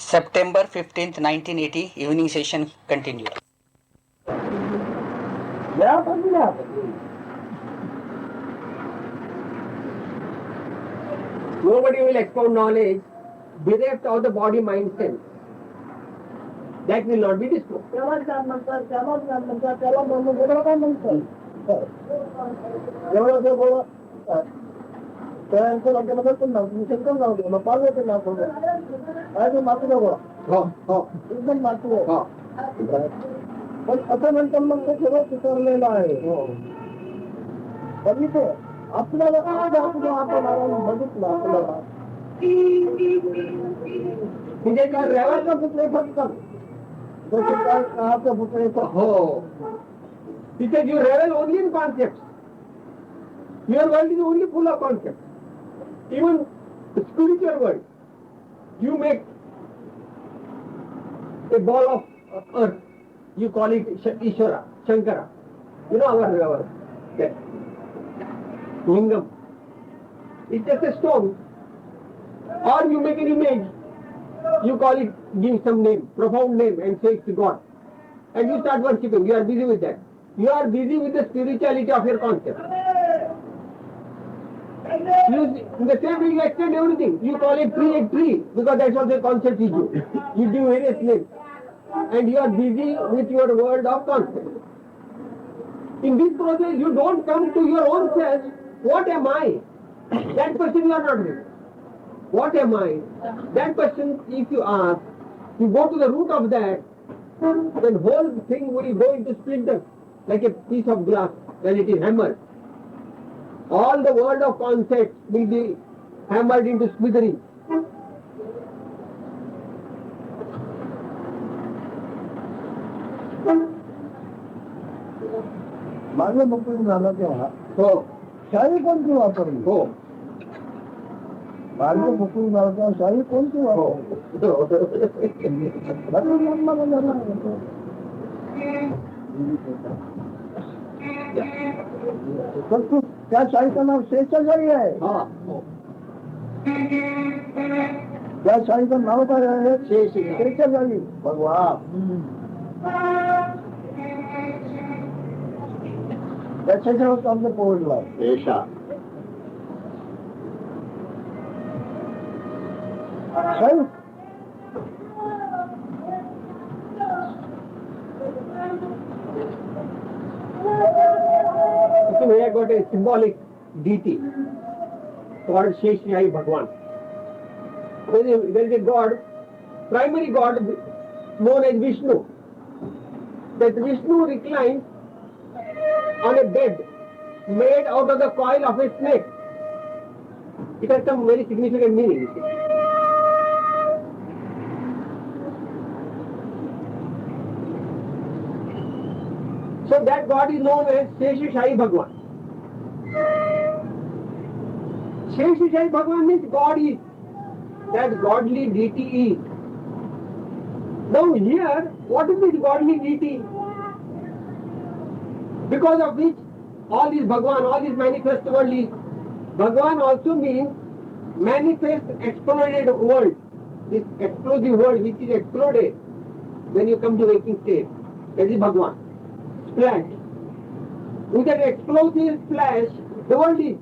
September 15th, 1980, evening session continued. Nobody will expound knowledge bereft of the body, mind, sense. That will not be disclosed. पण असं नंतर मग ते सगळं सुधारलेलं आहे. पण इथे आपल्याला काय दाखवलं, आपण बघितलं आपल्याला म्हणजे काय रेवाचा पुतळे फक्त जसे काय काळाचं पुतळे हो तिथे you revel only in concept. Your world is only full of concept. Even spiritual world you make a ball of earth, you call it Ishvara, Shankara. You know our lingam. It's just a stone. Or you make an image, you call it, give some name, profound name, and say it's God. And you start worshipping. You are busy with that. You are busy with the spirituality of your concept. You, in the same way you extend everything. You call it tree a tree because that's what the concept is. You give various names. And you are busy with your world of concept. In this process, you don't come to your own self. What am I? That question you are not doing. What am I? That question, if you ask, you go to the root of that, then whole thing will go into splinters like a piece of glass when it is hammered. All the world of concepts will be hammered into smithereens. माझं मोकळून झालं तेव्हा हो शाही कोणती वापरली? हो माझं मोकळून झालं तेव्हा शाही कोणती वापरली? तर तू त्या शाहीचं नाव शेषशाही आहे. त्या शाहीचं नाव काय आहे? शेषशाही. भगवान त्याच्यावर आमचं पोहोचला शाही. So we have got a symbolic deity called Sheshai Bhagwan. There is a God, primary God known as Vishnu. That Vishnu reclines on a bed made out of the coil of a snake. It has some very significant meaning. So that God is known as Sheshai Bhagwan. Sheshai Bhagwan means God is, that godly deity is. Now here, what is this godly deity? Because of which all this Bhagwan, all this manifest world is. Bhagwan also means manifest exploded world. This explosive world which is exploded when you come to waking state. That is Bhagwan. Splash. With that explosive splash, the world is.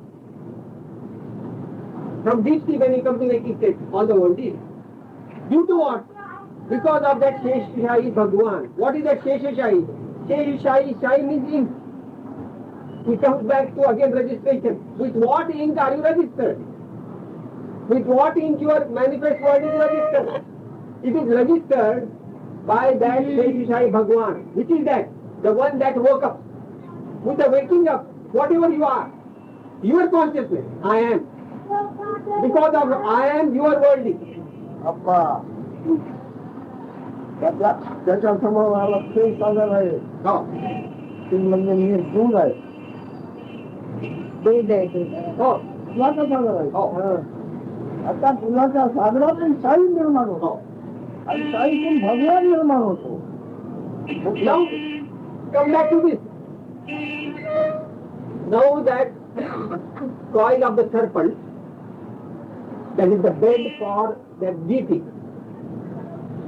From deep sea when you come to waking state, all the world is. Due to what? Because of that Sheshai Bhagwan. What is that Sheshai? Sheshai, Shai means ink. It comes back to again registration. With what ink are you registered? With what ink your manifest world is registered? It is registered by that Sheshai Bhagwan. Which is that? The one that woke up. With the waking up, whatever you are, your consciousness, I am. Because of I am, your world is. अप्पा त्याच्या समोर मला ते साधन आहे. ते म्हणजे मी दूध आहे. हो फुलाचं सागर आहे. आता फुलाच्या सागरातून शाही निर्माण होतो आणि शाहीतून भगवान निर्माण होतो. Now, come back to this. Now that coil of the serpent, that is the bed for that deity.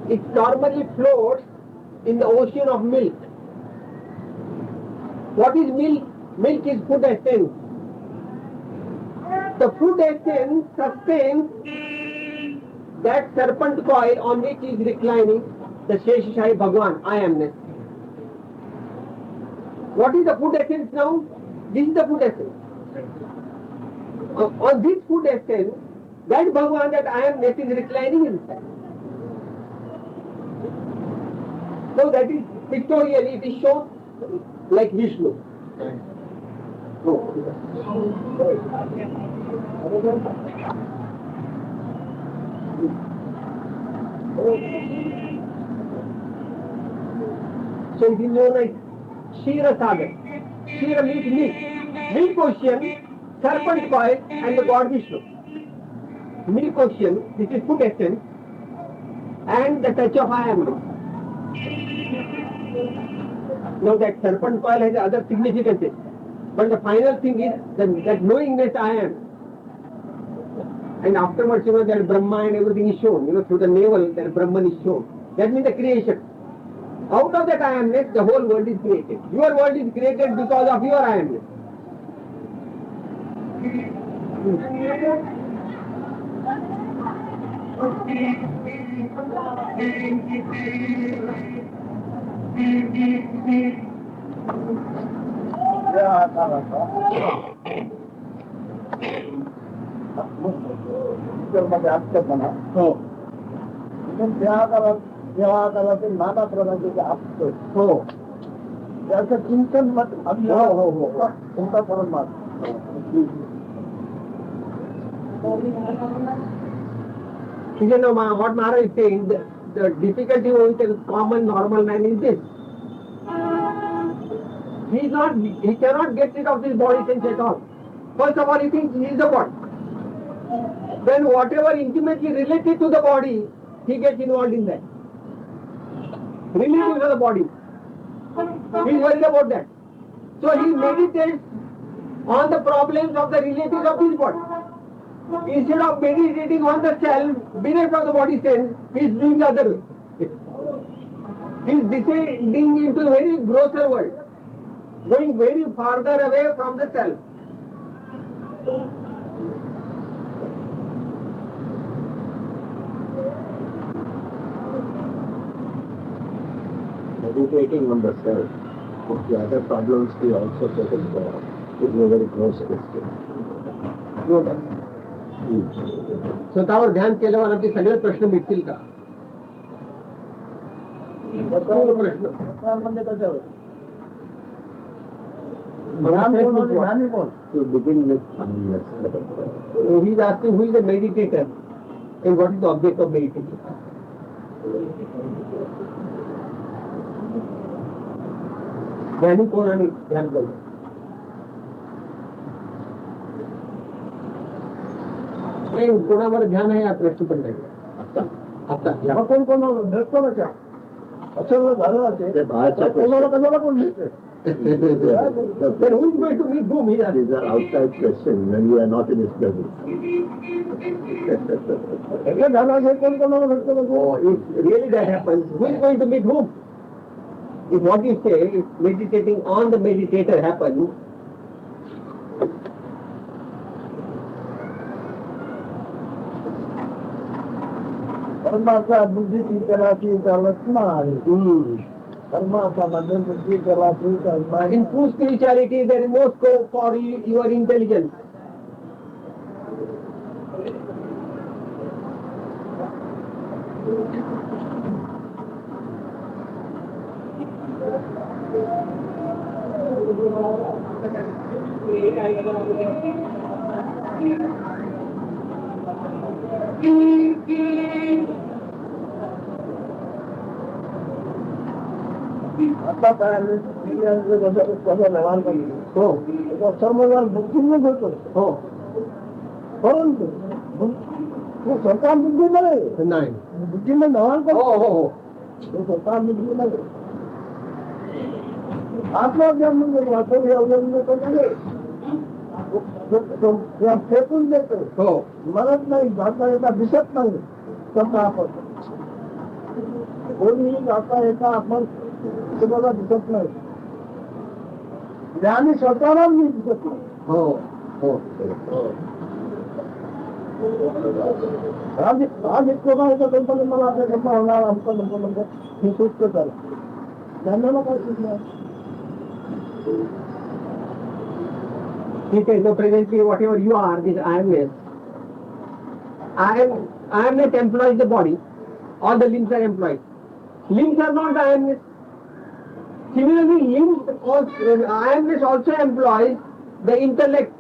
it normally floats in the ocean of milk. What is milk? Milk is food essence. The food essence sustains that serpent coil on which is reclining the Sheshashai Bhagwan, I amness. What is the food essence now? This is the food essence. On this food essence, that Bhagwan, that I amness is reclining inside. So that is pictorially it is shown like Vishnu. So it is known as Shira Sagar. Shira means milk. Milk ocean, serpent coil and the god Vishnu. Milk ocean, this is food essence, and the touch of I am. Now that serpent coil has other significances. But the final thing is that knowingness I am. And afterwards, that Brahma and everything is shown. Through the navel, that Brahman is shown. That means the creation. Out of that I amness, the whole world is created. Your world is created because of your I amness. मध्ये आप्तपणा हो त्या काळात नाना प्रकारचे आपत हो त्याचं चिंतन मत हो हो हो तुमचा परमात्मा what Maharaj is saying, the difficulty with a common normal man is this. He cannot get rid of his body sense at all. First of all, he thinks he is the body. Then whatever intimately related to the body, he gets involved in that. Related to the body. He is worried about that. So he meditates on the problems of the relatives of his body. Instead of meditating on the self, bereft of the body sense, he is doing the other way. He is descending into a very grosser world, going very farther away from the self. Meditating on the self, the other problems we also taken care of. It is a very gross question. स्वतःवर ध्यान केल्यावर आपले सगळे प्रश्न मिटतील का? प्रश्न म्हणजे कशावर to begin with, he is asking who is the meditator and what is the object of meditation. ध्यानी कोण आणि ध्यान करतो? कोणावर ध्यान आहे हा प्रश्न पण नाही. आता कोण कोण भेटतो ना त्या असं झालं असेल कोणाला कशाला कोण भेटते Then who is going to meet whom? These are outside questions when you are not in his presence. Oh, if really that happens, who is going to meet whom? If what you say, if meditating on the meditator happens, परमात्मा बुद्धि कला की कल्पना है परमात्मा मंदिर बुद्धि कला की कल्पना in true spirituality, there is no scope for your intelligence. आता पहले व्यवहार करिए हो सर्वव्यार बुद्धि में होतो हो परंतु वो सरकार बुद्धि नहीं नाही बुद्धि में व्यवहार करो हो हो हो वो सरकार बुद्धि नहीं आत्मा ज्ञान में वास्तव में अवलंबन में तो नहीं तो या फेंकून देते हो मरत नहीं भागता रहता दिसत नहीं सबका आप कोणी आता एका आपण तुम्हाला दिसत नाही, ज्ञानी स्वतःला मी दिसत नाही. हो हो आज इतकं माहिती कंपनी मला आता जन्म होणार आमचं नंतर हे सुस्त झालं. ज्ञानाला काय सुचणार? ठीक आहे. So presently whatever you are, this I amness. I amness employs the body. All the limbs are employed. Limbs are not the I amness. Similarly, limbs also, I amness also employs the intellect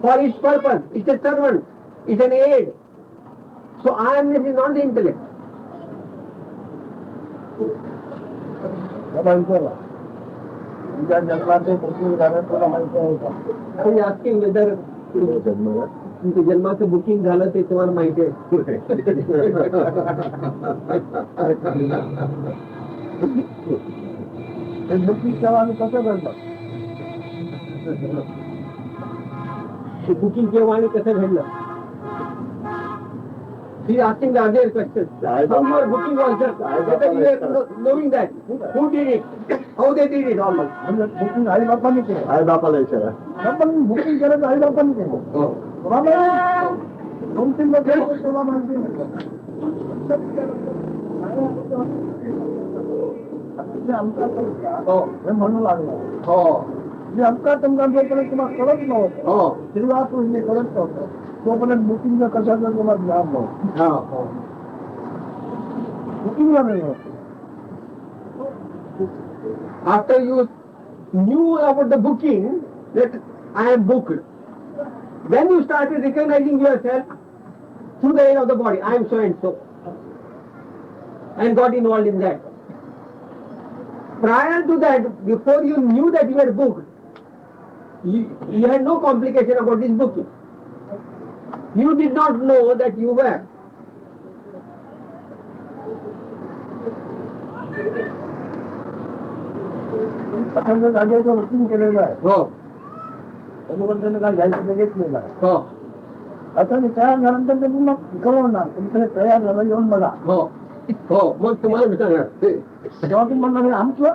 for its purpose. It's a servant. It's an aid. So I amness is not the intellect. मला विचारला तुझ्या जन्माचे booking झालं तुला माहिती आहे का? I was asking whether तुमच्या जन्माचं बुकिंग झालं ते तुम्हाला माहिती आहे. ते बुकिंग केव्हा आणि कसं घडलं? ते बुकिंग केव्हा आणि कसं घडलं? He is asking the other questions. How you are booking also? Whether you are knowing that. Who did it? How they did it all? म्हणजे बुकिंग आई बापांनी केलं. आई बापाला विचारा. आपण बुकिंग केलं तर आई बापांनी केलं. तुला दोन तीन लोक तुला माहिती नाही. हे म्हणू लागलं. हो जे आमका तुमका जोपर्यंत तुम्हाला कळत नव्हतं, हो तेव्हा तुम्ही कळत नव्हतं, तोपर्यंत बुकिंगचं कशाचं तुम्हाला ज्ञान नव्हतं. हो. बुकिंगला नाही नव्हतं. After you knew about the booking, that I am booked, then you started recognizing yourself through the aid of the body. I am so and so, and got involved in that. Prior to that, before you knew that you were booked, you had no complication about this booking. You did not know that you were. प्रथम जागेचं booking केलेलं आहे. हो त्याच्यावर त्याने काय घ्यायचं ते घेतलेलं आहे. हो आता मी तयार झाल्यानंतर ते पुन्हा कळवणार तुमचं तयार झालं येऊन बघा. हो हो मग तुम्हाला विचारणार तेव्हा तुम्ही म्हणणार हे आमचं.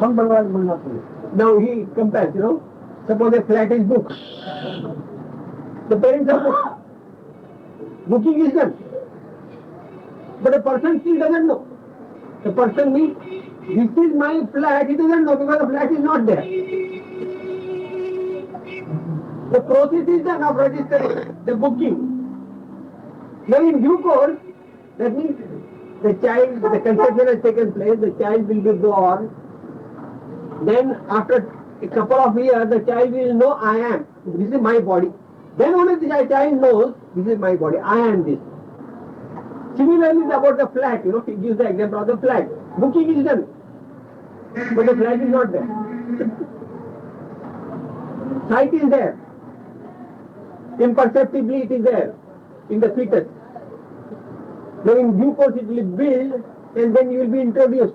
मग बघा म्हणणार तुम्ही. Now he compares, suppose a flat is booked. The parents are booked. Booking is done. But the person still doesn't know. The person means, this is my flat, he doesn't know because the flat is not there. The process is done of registering the booking. Now in due course, that means the child, the conception has taken place, the child will be born. Then after a couple of years, the child will know I am. This is my body. Then only the child knows this is my body. I am this. Similarly, about the flat, he gives the example of the flat. Booking is done, but the flat is not there. Sight is there. Imperceptibly it is there in the fetus. Now in due course it will build, and then you will be introduced.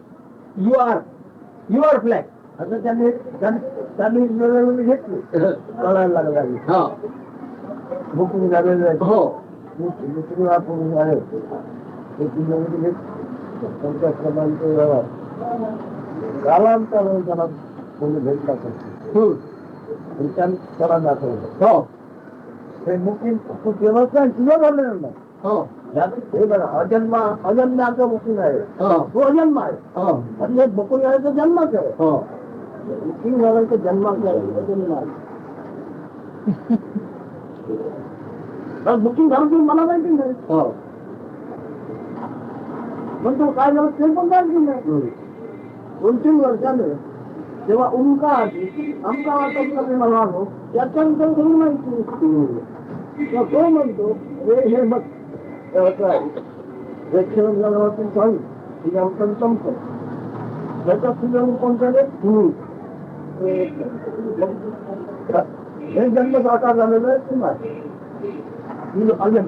You are flat. आता त्यांनी वेळोवेळी घेतली कळायला लागला booking झालेलं आहे. हो दुसरी आपण आहे त्यांच्या क्रमांक कालांतर त्याला कोणी भेटला त्याला दाखवलं. हो हे बुकिंग तू केलंच नाही तुझं झालेलं नाही. हो हे बघा अजन्माचं बुकिंग आहे. तो अजन्म आहे आणि हे बुकिंग आहे तर जन्माचं आहे. हो बुकिंग झालं तर जन्माचं आहे अजन्म आहे. बुकिंग झालं तुम्ही मला माहिती नाही. हो पण तो काय झालं ते पण माहिती नाही. 2-3 वर्षाने जेव्हा आमका वाटत मला आलो त्याच्यानंतर तुम्ही माहिती तो म्हणतो हे मग प्रेक्षण झाल्यावरती चालू तिथे आमचं संपतो त्याच्यात तुझं कोणतं हे जन्म साकार झालेलं आहे तुम्हाला अजून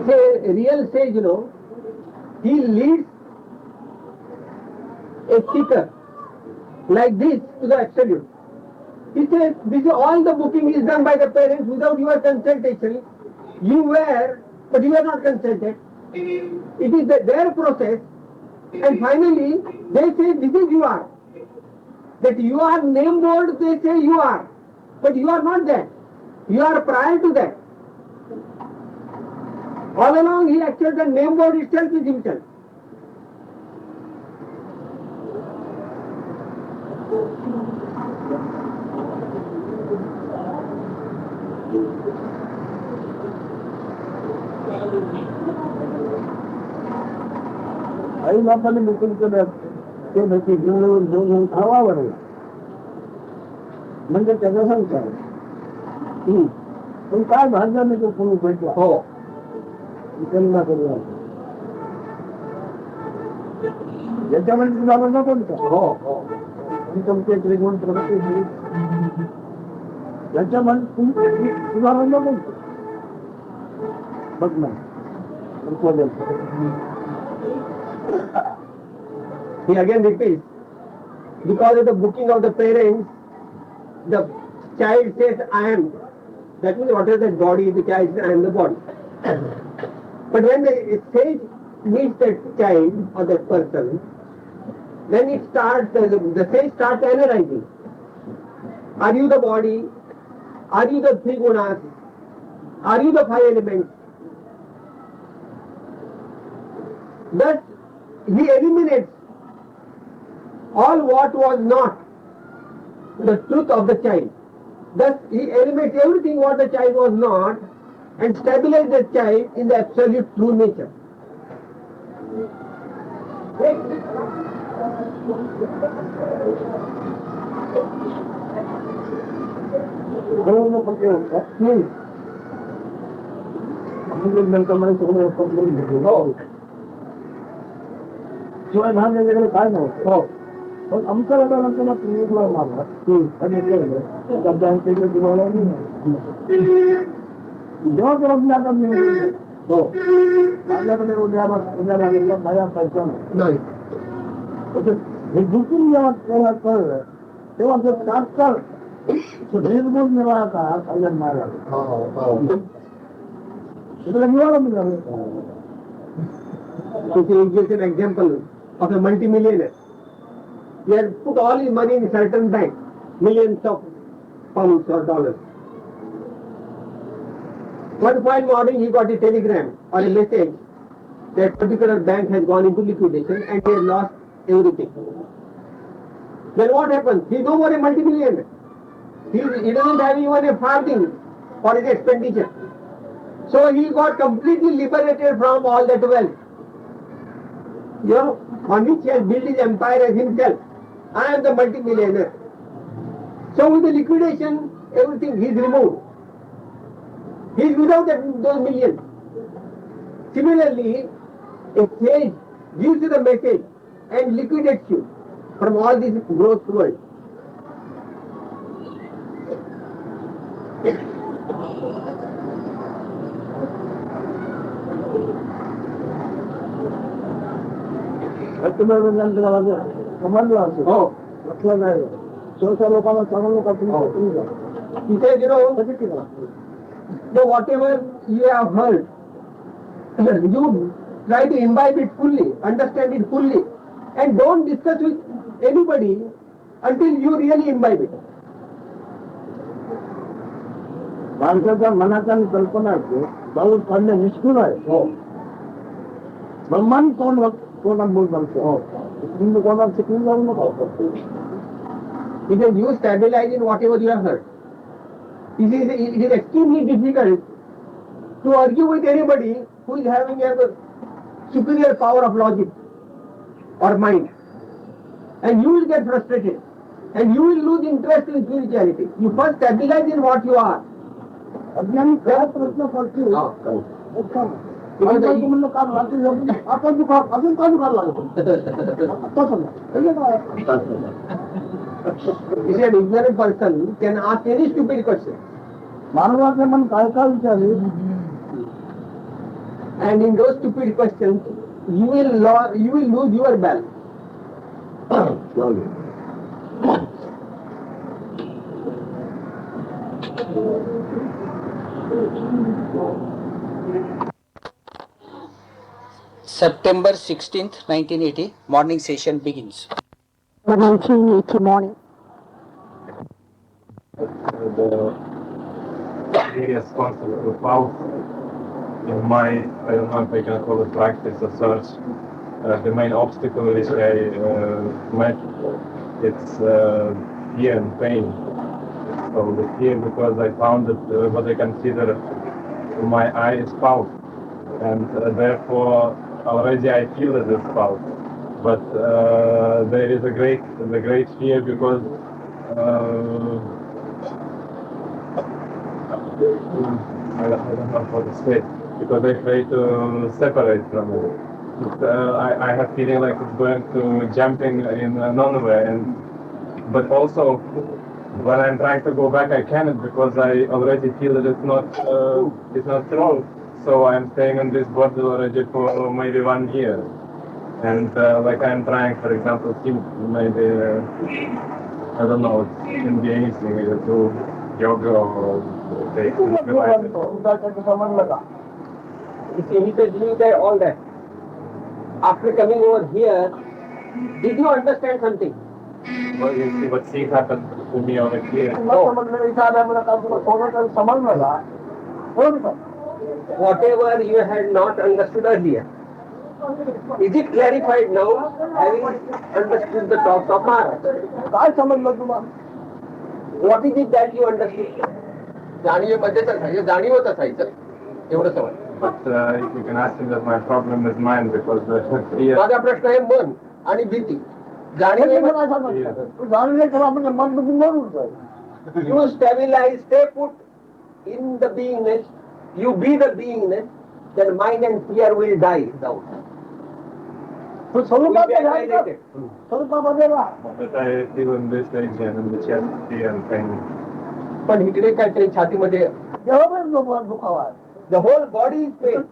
say real sage, he leads a seeker like this to the absolute. He says, this is all the booking is done by the parents without your consultation. You were, but you are not consulted. It is their process, and finally they say this is you are. That you are name board, they say you are, but you are not that. You are prior to that. All along he accepts the name board itself is himself. आई लोकांनी मुकुल केलं ते भीती घेऊन घेऊन खावावर म्हणजे त्याचा संसार पण काय भाजल्याने तो कोणी भेटला हो त्यांना करूया याच्यामध्ये तुला नको हो हो तुमचे त्रिगुण प्रगती याच्यामध्ये तुला नको बघ ना he again repeats, because of the booking of the parents, the child says, I am. That means whatever that body, the child says, I am the body. But when the sage meets that child or that person, then it starts, the sage starts analyzing. Are you the body? Are you the three gunas? Are you the five elements? Thus, he eliminates all what was not the truth of the child. Thus, he eliminates everything what the child was not and stabilizes the child in the absolute true nature. शिवाय भाग वेगळे काय नव्हतं हो पण आमच्या लोकांना तुम्ही मारला आणि शब्दांचे दिवाळा जेव्हा करत आता मी हो माझ्याकडे उद्या लागेल माझ्या पैसा नाही हे दुखून जेव्हा तेव्हा कळलं तेव्हा ते तात्काळ भेदभूत मिळाला कल्याण महाराज तिकडे निवाडा मिळालं So he gives an example of a multi-millionaire. He had put all his money in a certain bank, millions of pounds or dollars. One fine morning he got a telegram or a message that particular bank has gone into liquidation and he has lost everything. Then what happens? He is no more a multi-millionaire. He doesn't have even a farthing for his expenditure. So he got completely liberated from all that wealth. You know, on which he has built his empire as himself. I am the multi-millionaire. So with the liquidation, everything he is removed. He is without those millions. Similarly, a sage gives you the message and liquidates you from all this gross world. समजलं असेल हो लक्षात आहे सहसा लोकांना चांगलं का तुम्ही He says, you know, so whatever you have heard, you try to imbibe it fully, understand it fully, and don't discuss with anybody until you really imbibe it. माणसाच्या मनाच्या कल्पना असते पाऊस पडणे निष्ठूर आहे हो ब्रह्मांड कोणाला बोल म्हणतो हो तुम्ही कोणाला शिकून जाऊ नका Because you stabilize in whatever you have heard. It is extremely difficult to argue with anybody who is having a superior power of logic or mind. And you will get frustrated. And you will lose interest in spirituality. You first stabilize in what you are. अज्ञानी काय प्रश्न करतील म्हणलं काम रात्री आपण दुखा अजून का दुखायला लागतो If an ignorant person can ask any stupid question. मानवाचे मन काय काय विचारले And in those stupid questions, you will lose your balance. Slowly. September 16th, 1980, morning session begins. 1980 morning. The various concepts of pulse in my, I don't know if I can call it practice or search. The main obstacle which I met, it's fear and pain. So the fear because I found that what I consider my eye is pulse, and therefore already I feel it is pulse. But there is a great fear because I don't know how to say, because I try to separate from it. I have feeling like it's going to jumping in nowhere, but also when I'm trying to go back I cannot because I already feel that it's not true. So I'm staying on this body already for maybe 1 year, and like I'm trying, for example, maybe I don't know, it can be anything, either do yoga or take relaxation. You see, he said doing that all that. After coming over here, did you understand something? Well, you see what things happened to me over here. Whatever you had not understood earlier, is it clarified now, having understood the talks of Maharaj? What is it that you understood? जाणीवेमध्ये असायचं, जाणीवत असायचं, एवढं समज. But you can ask him that my problem is mine because fear. माझा प्रश्न आहे मन आणि भीती. You stabilize, stay put in the beingness, you be the beingness, then mind and fear will die down. But I feel in this region, in the chest, fear and pain. पण इकडे काहीतरी छातीमध्ये the whole body is pain.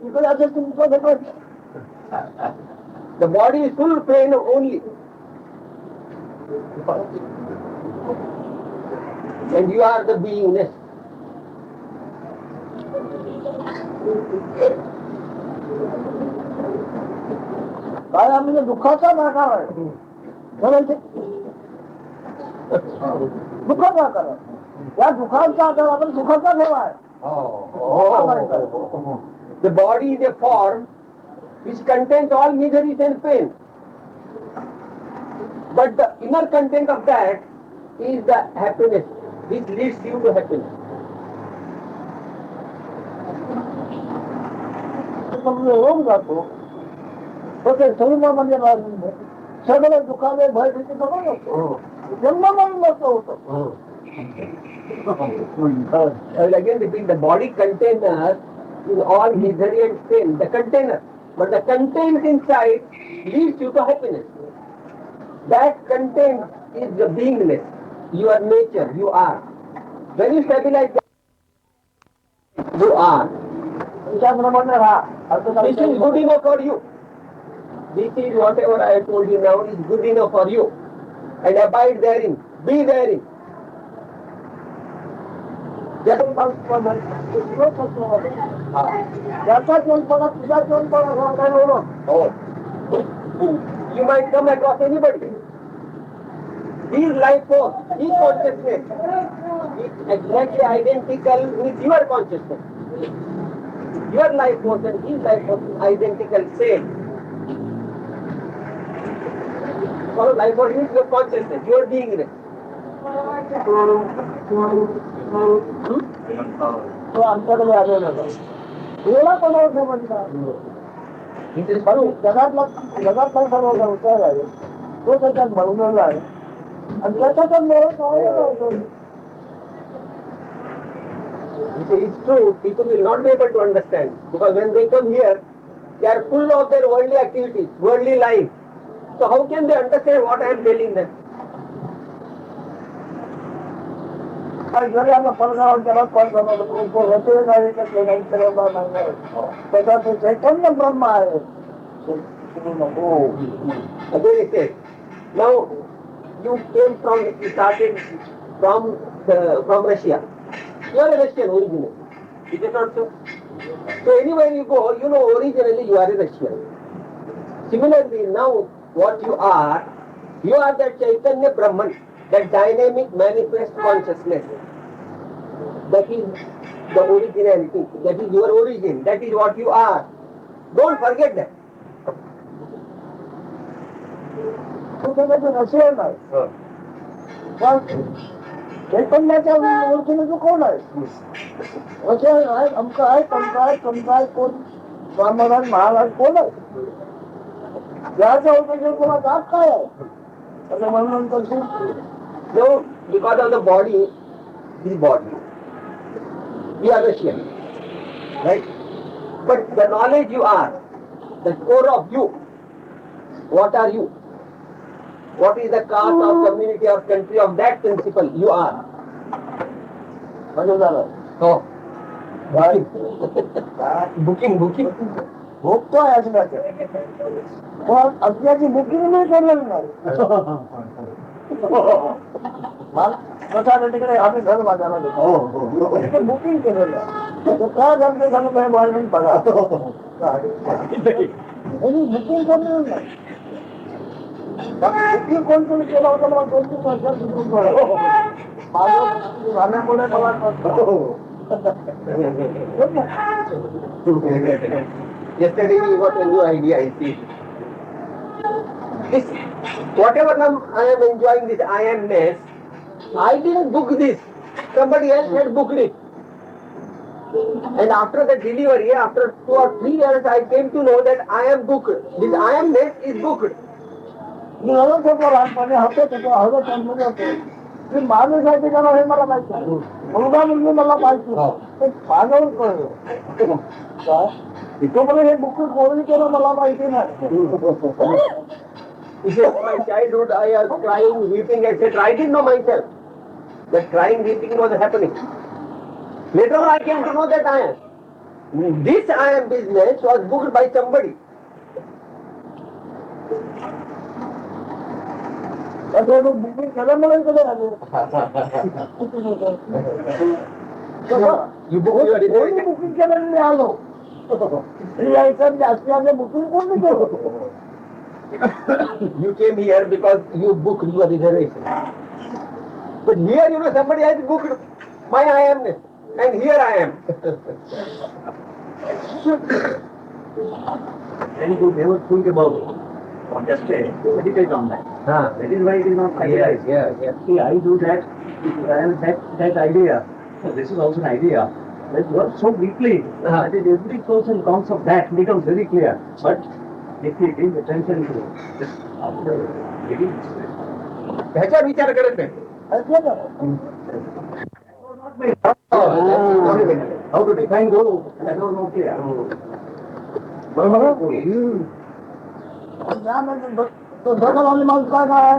The body is full pain only. And you are the beingness. काय म्हणजे दुःखाचा आकार आहे दुःखाचा आकार आहे या दुःखाचा आकार आपण सुखाचा ठेवा आहे. The body is a form which contains all miseries and pain. But the inner content of that is the happiness which leads you to happiness. रोग जातो तो ते शरीरामध्ये सगळे दुखावे भय भीती सगळं नसतो जन्मामध्ये नसतं होतं. I will again repeat, the body container in all misery and pain, the container. But the content inside leads you to happiness. That content is the beingness, your nature, you are. When you stabilize that, you are. त्याप्रमाणे राहा. This is good enough for you. This is whatever I have told you now is good enough for you. And abide therein, be therein. त्याचा जोनपणा तुझा जोनपणा काय होणं. You might come across anybody. His life force, his consciousness is exactly identical with your consciousness. Your life force and his life force is identical, same. So life force is your consciousness, your beingness. तो आमच्याकडे आलेला एवढा कोणावर म्हणतात जगातला सर्व संस्कार आहे तो त्याच्यात बनवलेला आहे आणि त्याच्यात It's true, people will not be able to understand because when they come here, they are full of their worldly activities, worldly life. So how can they understand what I am telling them? जरी आम्ही परगाव त्याला call करतो होते नाही त्याचा चैतन्य ब्रह्म आहे. Again it says, Now, you started from Russia. You are a Russian originally. Is it not so? So anywhere you go, you know originally you are a Russian. Similarly, now what you are that Chaitanya Brahman, that dynamic manifest consciousness. That is the originality, that is your origin, that is what you are. Don't forget that. Russian आहे पण चैतन्याच्या ओळखीने कोण आहे Russian आहे आमचं आहे तमचं आहे कोण रामराज महाराज कोण आहे याच्या ओळखीने कोणा जात काय आहे असं म्हणून तशी No, because of the body, this body. We are Russian, right? But the knowledge you are, the core of you, what are you? What is the caste of community or country of that principle you are? म्हणजे झालं Oh, काय booking. भोगतोय असण्याचं पण अज्ञाची booking नाही केलेलं नाही मला तिकडे आम्ही घर बांधायला देतो बुकिंग केलेलं आहे काय घरचे सांगतो बांधून बघा बुकिंग केलेलं नाही बुकिंग कोणतरी केलं होतं मला 2-3 वर्षात बुकिंग कळलं माझं झाल्यामुळे मला Yesterday we got a new idea, I see. This, whatever now I am enjoying this I amness, I didn't book this. Somebody else had booked it. And after the delivery, after 2 or 3 years, I came to know that I am booked. This I amness is booked. मी हळद होतो लहानपणी हसत होतो हळद समजून होतो मी माणूस आहे का हे मला माहिती आहे मुलगा मुलगी मला माहिती आहे माझ्यावर कळलं काय तोपर्यंत हे बुक कोणी केलं मला माहिती नाही He said, my childhood, I was crying, weeping, etc. I didn't know myself that crying, weeping was happening. Later on, I came to know that I am. This I am business was booked by somebody. Booking केल्यामुळे कडे आले booking केल्याने मी आलो यायचं जास्ती आले booking कोणी केलं You came here because you booked your reservation. But here, you know, somebody has booked my I amness. And here I am. Very good. Never think about it. Just meditate on that. That is why it is not idealized. Yeah. See, I do that, and that idea. So this is also an idea. That works so deeply that every pros and cons of that becomes very clear. But if we give attention to this after getting ह्याचा विचार करत नाही. how to define guru, that was not clear. दोघांनी माणूस काय काय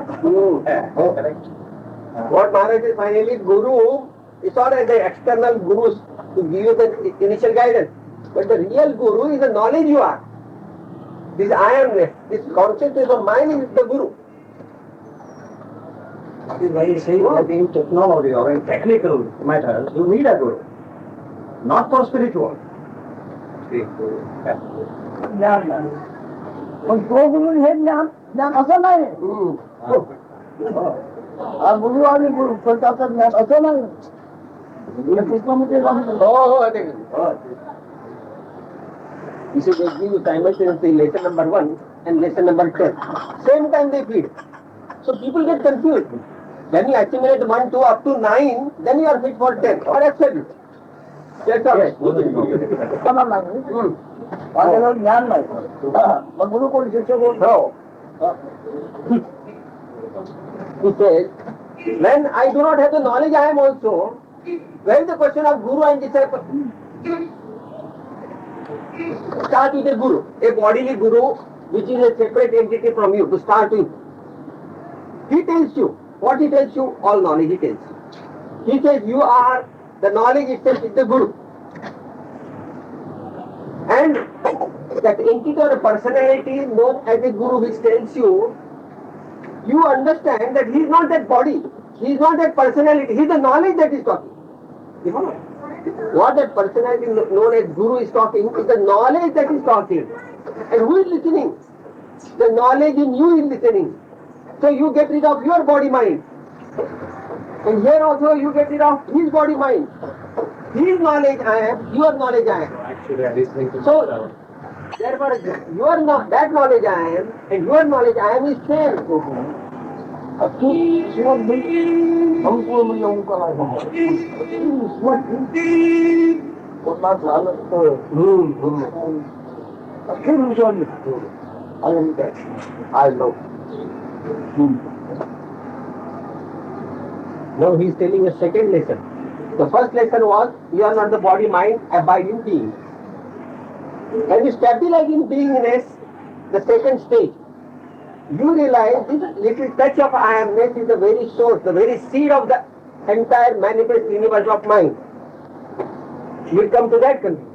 What Maharaj is finally Guru, it's not as the external gurus to give you the initial guidance. But the real Guru is the knowledge you are. This I amness, this consciousness of mind is the Guru. That is why he says that in technology or in technical matters, you need a guru. Not for spiritual. ज्ञान नाही पण तो गुरु हे ज्ञान ज्ञान असं नाही हा गुरु आणि गुरु स्वतःचं ज्ञान असं नाही He said they give you simultaneously lesson number 1 and lesson number 10. Same time they feed. So people get confused. When you assimilate 1, 2 up to 9, then you are fit for 10 or absolute. That's all right. नाही माझ्याकडे ज्ञान नाही मग गुरु कोण शिक्षक कोण He says, when I do not have the knowledge, I am also. Where is the question of Guru and disciple? Start with a Guru, a bodily Guru, which is a separate entity from you, to start with. He tells you, what he tells you? All knowledge he tells you. He says, you are, the knowledge itself is the Guru. And that entity or a personality known as a Guru which tells you, you understand that he is not that body, he is not that personality, he is the knowledge that is talking. You know? What that personality known as Guru is talking is the knowledge that is talking. And who is listening? The knowledge in you is listening. So you get rid of your body mind. And here also you get rid of his body mind. His knowledge I am, your knowledge I am. Actually, I'm listening to So, myself. therefore, that knowledge I am and your knowledge I am is same. जीवन में हमको में योग कराएगा वरना झालं तर अखिल vision I am that. I know. Now he is telling a second lesson. The first lesson was, you are not the body, mind, abide in being. When you stabilize in beingness, the second stage, you realize this little touch of I amness is the very source, the very seed of the entire manifest universe of mind. You will come to that conclusion.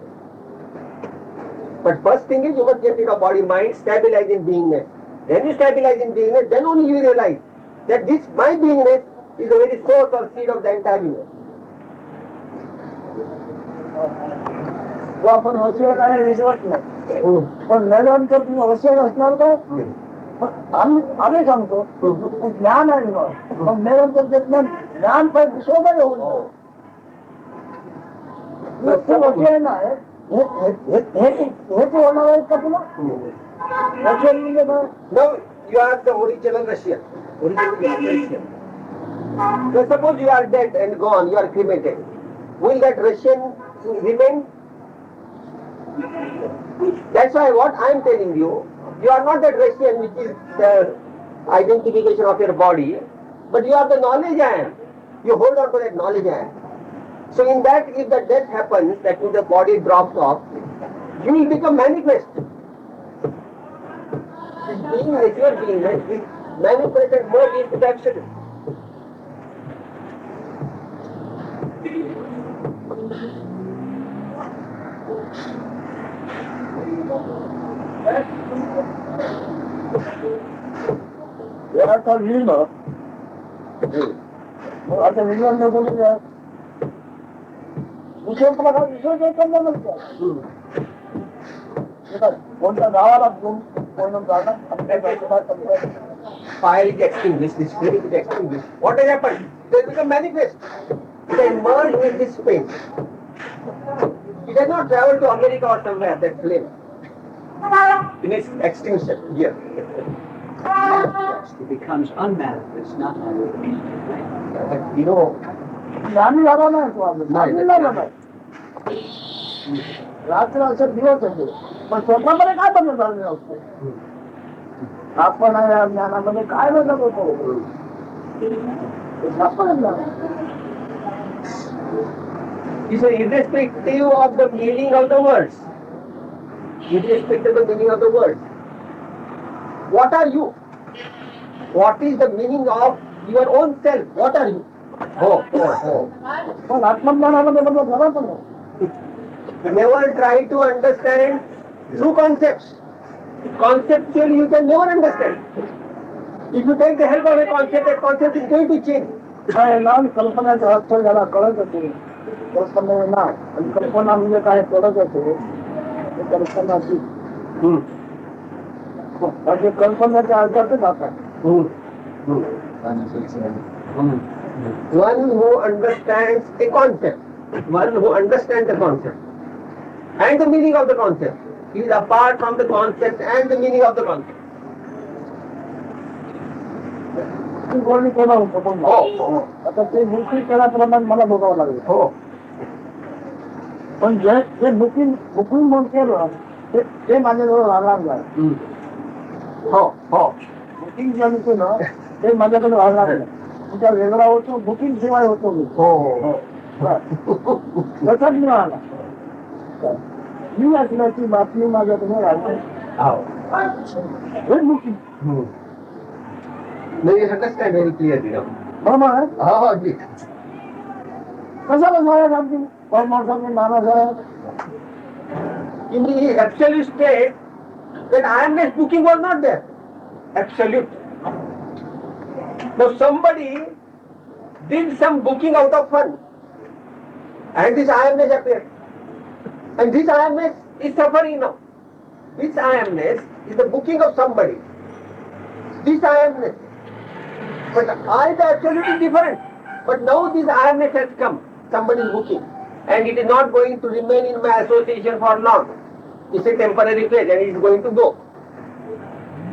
But first thing is, you must get rid of body, mind, stabilize in beingness. Then you stabilize in beingness, then only you realize that this, my beingness, is the very source or seed of the entire universe. वो आपण होशियार आहे विश्वास नाही पण वेदांत तुम्ही होशियार असणार का आम्ही सांगतो ज्ञान आहे मग वेदांत ज्ञान पण शोधन होऊन होशियार नाही हे होणार आहे का तुला रशियन म्हणजे काय Now you are the original Russian. Original Russian. So suppose you are dead and gone, you are cremated. Will that Russian remain? That's why what I am telling you, you are not that Russian which is the identification of your body, but you are the knowledge I am. You hold on to that knowledge I am. So in that, if the death happens, that means the body drops off, you will become manifest. Beingness, your beingness will manifest and merge into the absolute. आता लिहिलं आता विज्ञान बोलूया विषय प्रकार विषय कोणत्या गावाला कोण जाणार Fire is extinguished, this flame is extinguished. What has happened? They become manifest. They merge with this flame. It has not traveled to America or somewhere, that flame. In its extinction here. It becomes unmanifest, not manifest. But you know, ज्ञानी झाला नाही तो ज्ञानी झाला नाही रात्र असं दिवस होते पण स्वतःमध्ये काय बदल झालेला असतो आपण या ज्ञानामध्ये काय बदल होतो so irrespective of the meaning of the words, irrespective of the meaning of the words, what are you? What is the meaning of your own self? What are you? पण आत्मज्ञानामध्ये बदल झाला पण Never try to understand through concepts. Conceptually you can never understand. If you take the help of a concept, that concept is going to change. काय नाम कल्पनाचा अर्थ ज्याला कळत असेल कल्पनेचं नाव आणि कल्पना म्हणजे काय कळत असेल ते कल्पनाची म्हणजे कल्पनेच्या अर्थातच जातात One who understands a concept, one who understands the concept and the meaning of the concept, is apart from the concept and the meaning of the concept. गोळणी केला होतो पण आता ते बुकिंग केल्याप्रमाणे मला बघावं लागेल पण जे बुकिंग म्हणून केलं ते माझ्याजवळ राहणार नाही बुकिंग जे मी केलं ते माझ्याकडे राहणार नाही तुमच्या वेगळा होतो बुकिंग शिवाय होतो मी लक्षात मिळाला मी असल्याची बातमी माझ्याकडे राहते हे booking Now you understand very clearly now. बरोबर आहे Agreed. कशाला साहेब आमची परमार्थाने Nanasaheb In the absolute state, that I am booking was not there. Absolute. Now somebody did some booking out of fun, and this I amness appeared. And this I amness is suffering now. This I amness is the booking of somebody. This I amness. But I, the absolute, is different. But now this I amness has come. Somebody is booking. And it is not going to remain in my association for long. It's a temporary phase and it is going to go.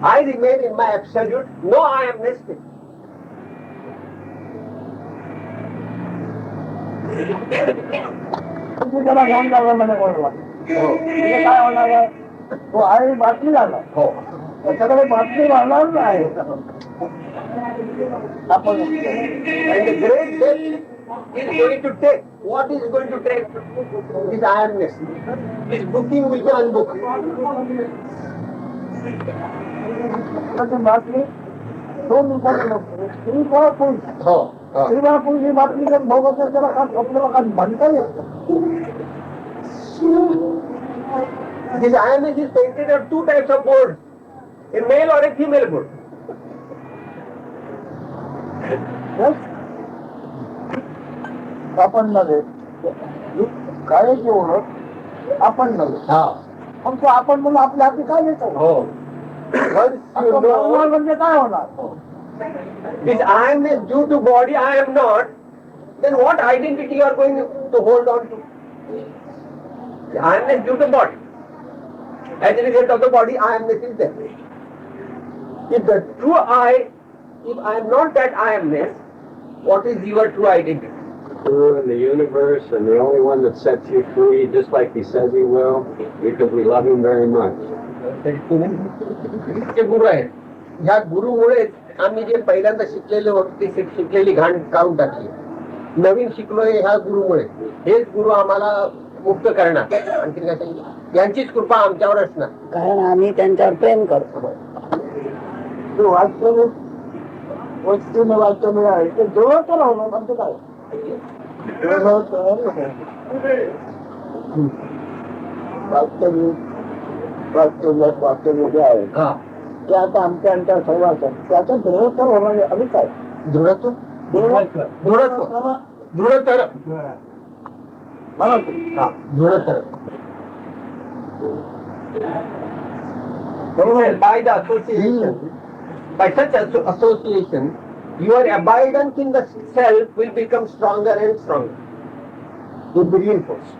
I remain in my absolute, no I amness state. त्याला घेऊन जावं म्हणे कोणाला म्हणजे काय होणार आहे तो आहे बातमी झाला त्याच्याकडे बातमी राहणार नाही आपण And the great depth is going to take. What is going to take? This I amness. This booking will be unbooked. बातमी दोन इम्पॉर्टंट स्त्री किंवा पुरुष स्त्री किंवा पुरुष ही बातमी जर बघत त्याला आपल्याला काय म्हणता येत This IMS is painted on two types of boards, a male or a female board. आपण नव्हे काळेची ओळख आपण नव्हे फक्त आपण म्हणून आपल्या हाती काय येतो म्हणजे काय होणार This I am is due to body, I am not, then what identity you are going to hold on to? The I am is due to body. As a result of the body, I amness is there. If the true I, if I am not that I amness, what is your true identity? True in the universe and the only one that sets you free, just like he says he will, because we love him very much. ते गुरु आहेत. ह्या गुरुमुळेच आम्ही जे पहिल्यांदा शिकलेले होते ते शिकलेली घाण काढून टाकली. नवीन शिकलोय ह्या गुरुमुळे. हेच गुरु आम्हाला मुक्त करणार. आणखी काय सांगितलं? यांचीच कृपा आमच्यावर असणार. कारण आम्ही त्यांच्यावर प्रेम करतो. वास्तविक वस्तूने वाचन मिळाले ते जवळ तर होणार म्हणजे काय वास्तविक वास्तविक जे आहे ते आता आमच्या सहवास त्याचा दृढतर होणार आम्ही काय दृढत्व दृढत्व दृढतर मला दृढतर by the association, by such association, your abidance in the self will become stronger and stronger. Will be reinforced.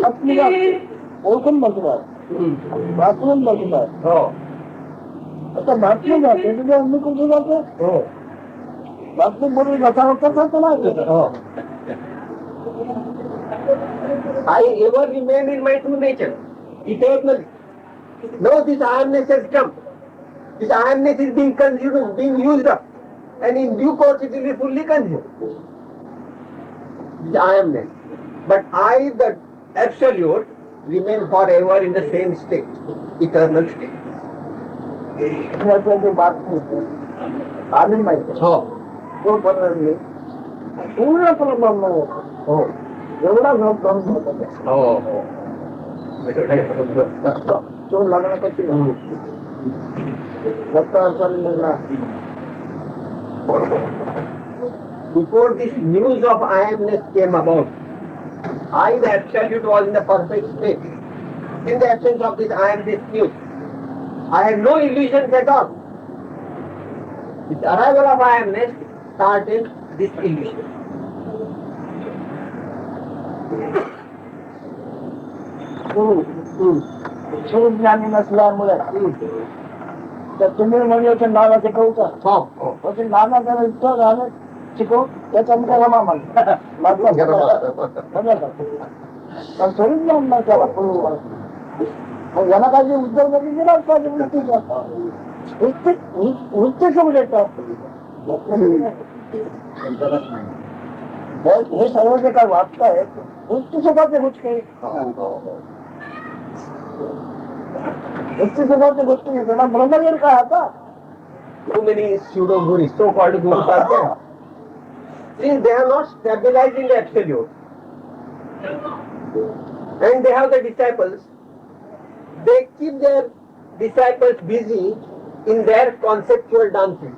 आपली ओळखून बसणार वाचून बसणार आता बातमी जाते तुझ्या अन्य कुठे जाते बातमी बोलून बसावं कसं नाही I ever remain in my true nature, eternally. No, this I-amness has come. This I-amness is being consumed, being used up, and in due course it will be fully consumed. This I-amness. But I, the absolute, remain forever in the same state, eternal state. बातमी आली माहिती हो तो बनवली पूर्णपणे बंद होतो एवढा झोप बंद होतो हो तो लग्न कशी Before this news of I amness came about, I, the absolute, was in the perfect state. In the absence of this I am this news, I had no illusions at all. With the arrival of I amness started this illusion. ज्ञानी नसल्यामुळे तर तुम्ही म्हणजे नाना शिकवता नाना इतकं झालं शिकव त्याच्यामध्ये रमा म्हणतात स्वरूप ज्ञान नाही त्याला यांना काही उद्योग दिलाच पाहिजे वृत्ती सुरू देतात हे सर्व जे काय वाचताय वृत्ती सुखाचे गोष्टी वृत्ती सुखाच्या गोष्टी घेताना ब्रह्मगीर काय आता Too many pseudo gurus, so-called gurus are there. since they are not stabilized in the absolute, and they have the disciples, they keep their disciples busy in their conceptual dances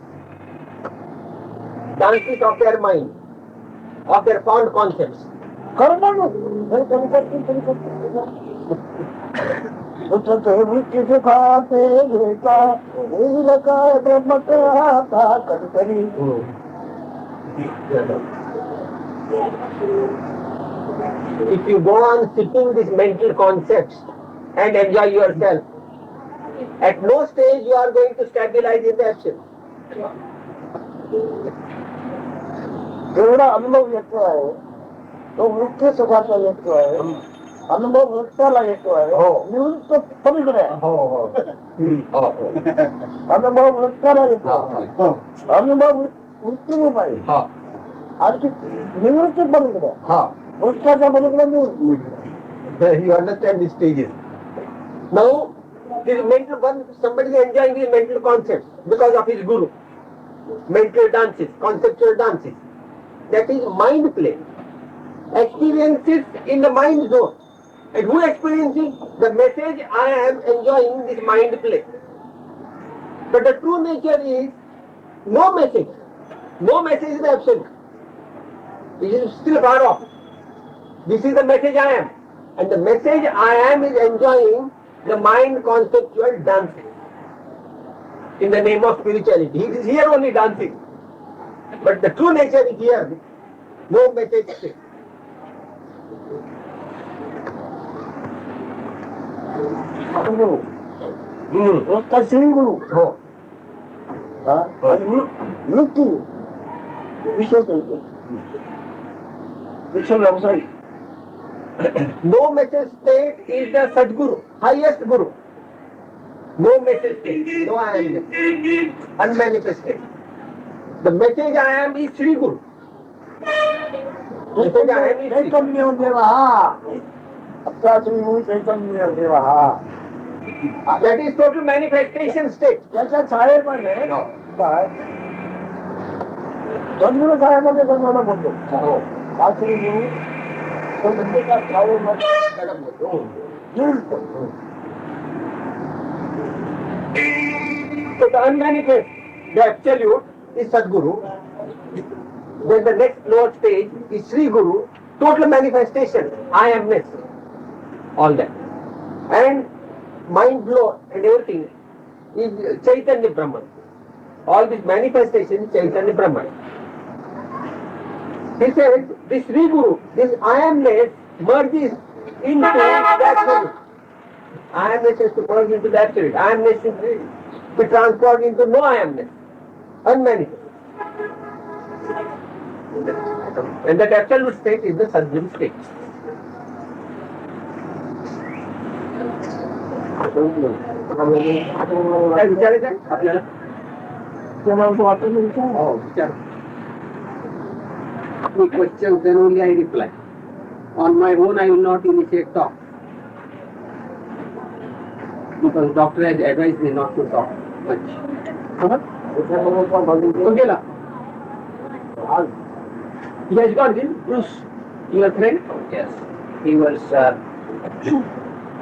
of their mind, of their found concepts. कर्मणु वृत्ति सुखाते भेटा ब्रह्म करी If you go on sipping these mental concepts and enjoy yourself, at no stage you are going to stabilize in the absolute. जेवढा अनुभव येतो आहे तो वृत्ती सुखाचा येतो आहे, अनुभव वृत्ताला येतो आहे, निवृत्त पलीकडे आहे. अनुभव वृत्ताला येतो, अनुभव वृत्तीरूप आहे आणि निवृत्ती पलीकडे आहे. वृत्ताच्या पलीकडे निवृत्ती. You understand these stages. Now, this mental one, somebody is enjoying these mental concepts because of his guru. Mental dances, conceptual dances. That is mind play. Experiences in the mind zone. And who experiences? The message I am enjoying this mind play. But the true nature is no message. No message is absolute. It is still far off. This is the message I am. And the message I am is enjoying the mind conceptual dancing. In the name of spirituality. He is here only dancing. But the true nature is here. No message still. वृत्त श्रीगुरु वृत्ती विषय व्यवसायी. No message state is the Sadguru, highest Guru. No message state, no I am, unmanifested. The message I am is Sri Guru. Message I am is Sri. चैतन्य देवा आपका श्रीगुरु चैतन्य देवा. That is total manifestation state. त्याच्या छायेमध्ये काय सद्गुरु छायामध्ये जन्माला बोलतो हा श्रीगुरु तो प्रत्येका छायेमध्ये जिरतो. So the unmanifest, the absolute is Sadguru. Then the next lower stage is Sri Guru, total manifestation, I amness, all that. And mind blow and everything is Chaitanya Brahman. All this manifestation is Chaitanya Brahman. He says, this Sri Guru, this I amness merges into the absolute. I amness is to merge into the absolute. I amness is to be transformed into no I amness, unmanifest. And that absolute state is the Sadguru state. काय विचारायचं आहे आपल्याला? Quick questions, then only I reply. On my own, I will not initiate talk. Because doctor has advised me not to talk much. Okay, la. You guys got this? Bruce, your friend? Yes, he was.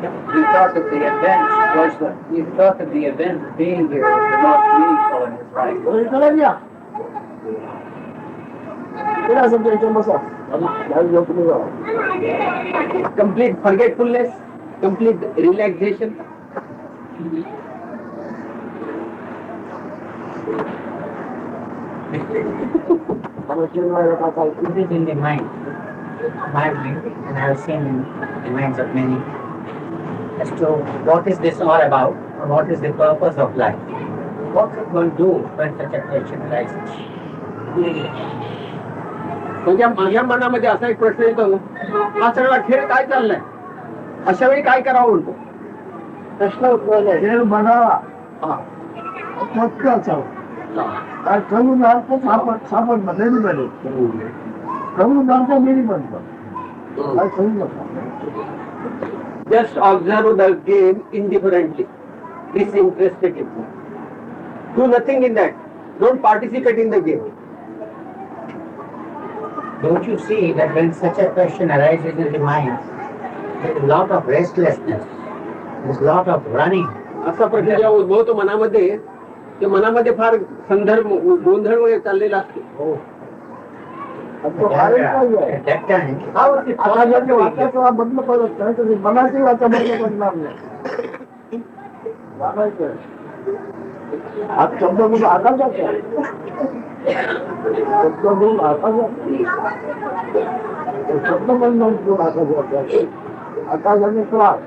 He thought that the event he thought that the event being here was the most meaningful in his life. Complete forgetfulness, complete relaxation. It is in the mind, and I have seen in the minds of many as to what is this all about, or what is the purpose of life. What should one do when such a question arises? म्हणजे माझ्या मनामध्ये असा एक प्रश्न येतो ना, हा सगळा खेळ काय चाललाय, अशा वेळी काय करावं म्हणतो. प्रश्न खेळ बनावा पक्क असावं. काय करून राहतो सापड बदलली बरे करून राहतो मेरी बनतो काय करू नका. Just observe the game indifferently, disinterestedly. Do nothing in that. Don't participate in the game. Don't you see that when such a question arises in the mind, there is a lot of restlessness, there is a lot of running. असा प्रश्न जेव्हा उद्भवतो मनामध्ये, ते मनामध्ये फार संदर्भ गोंधळ वगैरे चाललेला असतो. आणि तो कारण काय आहे? At that time, आकाशाची वाचा बंद पडत नाही तर मनाची वाचा बंद पडणार नाही. वागायचं हा शब्द गुण आकाशाचा आहे. शब्द गुण आकाशाचा, शब्द गुण आकाशाचा. आकाशाने श्वास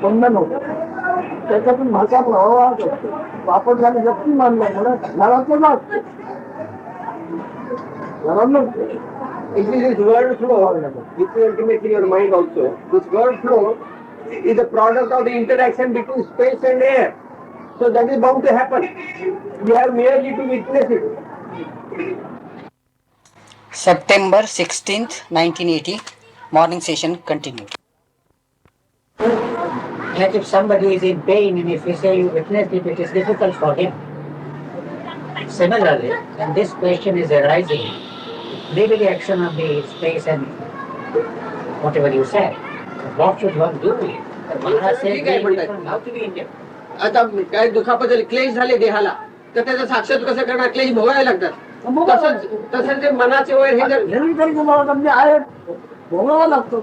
बंधन होतं, त्याच्यातून भाषा प्रवाहात असतो. वापर झाले शक्ती मानलं मला घरातलं लागतं. It is this word flow, which is ultimately your mind also. This word flow is a product of the interaction between space and air. So that is bound to happen. We have merely to witness it. September 16th, 1980, morning session continued. that if somebody is in pain and if we say you witnessed it, it is difficult for him. Similarly, when this question is arising, maybe the action of the space and whatever you said, what should one do with it? Maharaj said, how to be Indian. आता काय दुखापत क्लेश झाले देहाला तर त्याचा साक्षात कसं करणार, क्लेश भोगायला लागतात. तसंच तसंच जे मनाचे वैर हे जर नेहमी तरी तुम्हाला म्हणजे आहे भोगावा लागतो.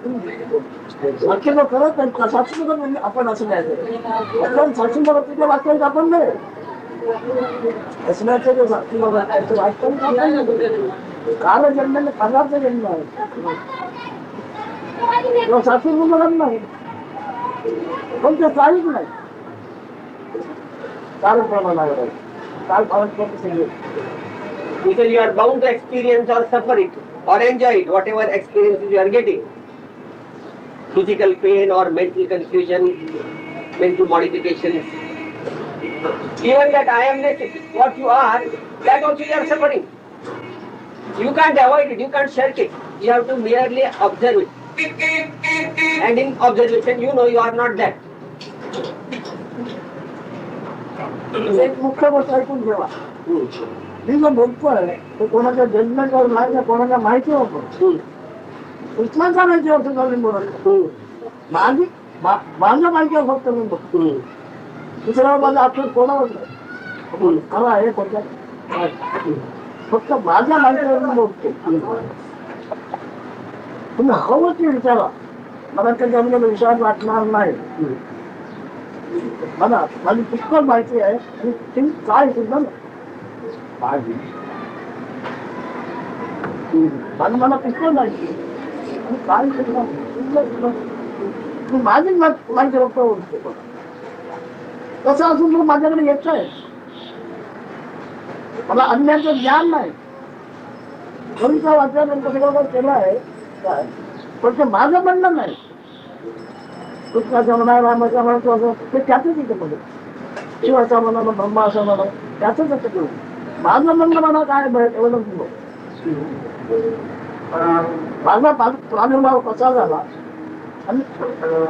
वाक्य जो करत नाही साक्षी म्हणजे आपण असं नाही आपण साक्षी बघत तुझ्या वाक्यात आपण नाही असण्याचं जे साक्षी बघत वाक्य काल जन्म खाण्याचा जन्म आहे साक्षी बघत नाही पण ते काहीच नाही. काल प्रमाणावर काल भावना because you are bound to experience or suffer it or enjoy it, whatever experiences you are getting. Physical pain or mental confusion, mental modifications. Even that I am not what you are, that also you are suffering. You can't avoid it, you can't shirk it. You have to merely observe it. And in observation, you know you are not that. एक मुख्य गोष्ट ऐकून ठेवा. मी जो बोलतोय तो कोणाच्या जन्मावर नाही, कोणाला माहिती होतं कृष्णाचा माहिती होतं. मी बोलतो माझ्या माहिती फक्त मी बघतो. दुसऱ्यावर माझं आपलं कोणावर नाही खरं आहे कोणत्या फक्त माझ्या माहितीवर मी बोलतो. तुम्ही हवं ते विचारा, मला त्याच्या विश्वास वाटणार नाही. मला माझी पुष्कळ माहिती आहे ती काय सुद्धा मला पुष्कळ माहिती काय सुद्धा माझी माहिती फक्त ओळखतो. तसं असून तो माझ्याकडे येत आहे. मला अन्याचं ज्ञान नाही. कविता वाचल्यानंतर केलं आहे काय पण ते माझं म्हणणं नाही. कृष्णाचा म्हणा रामाचा म्हणतो असं ते त्यातच इथे पडलं. शिवाचा म्हणा ब्रह्मा असं म्हणा त्यातच असं करू. माझं म्हणणं म्हणा काय एवढं माझा प्रादुर्भाव कसा झाला आणि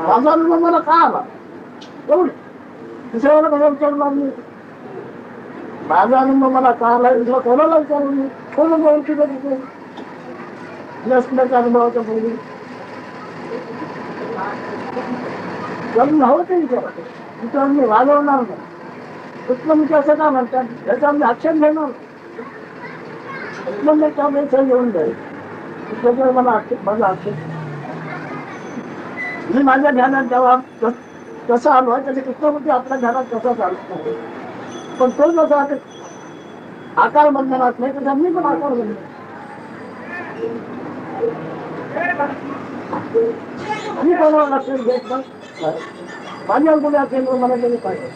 माझा अनुभव मला का आला एवढं दुसऱ्याला कसं विचारणार मी. माझा अनुभव मला का आला दुसरा कोणाला विचारून मी कोण ओळखी तिथे नसण्याच्या अनुभवाच्या पूर्वी हवं ते विचारायचं. विचारून मी वाजवणार नाही. कृष्ण म्हणजे असं का म्हणतात याचा आम्ही आक्षेप घेणार. कृष्ण त्यामुळे येऊन जाईल त्याच्यावर मला आक्षेप माझा आक्षेप मी माझ्या ध्यानात जेव्हा कसं आलो आहे त्याचे कृष्णमूर्ती आपल्या ध्यानात कसा चालत नाही. पण तो जसा आकार बंधनात नाही तर त्यांनी पण आकार बंधन मी कोणाला लक्ष घेत नाही. माझ्या गुन्हे असेल तर मला तरी पाहिजे.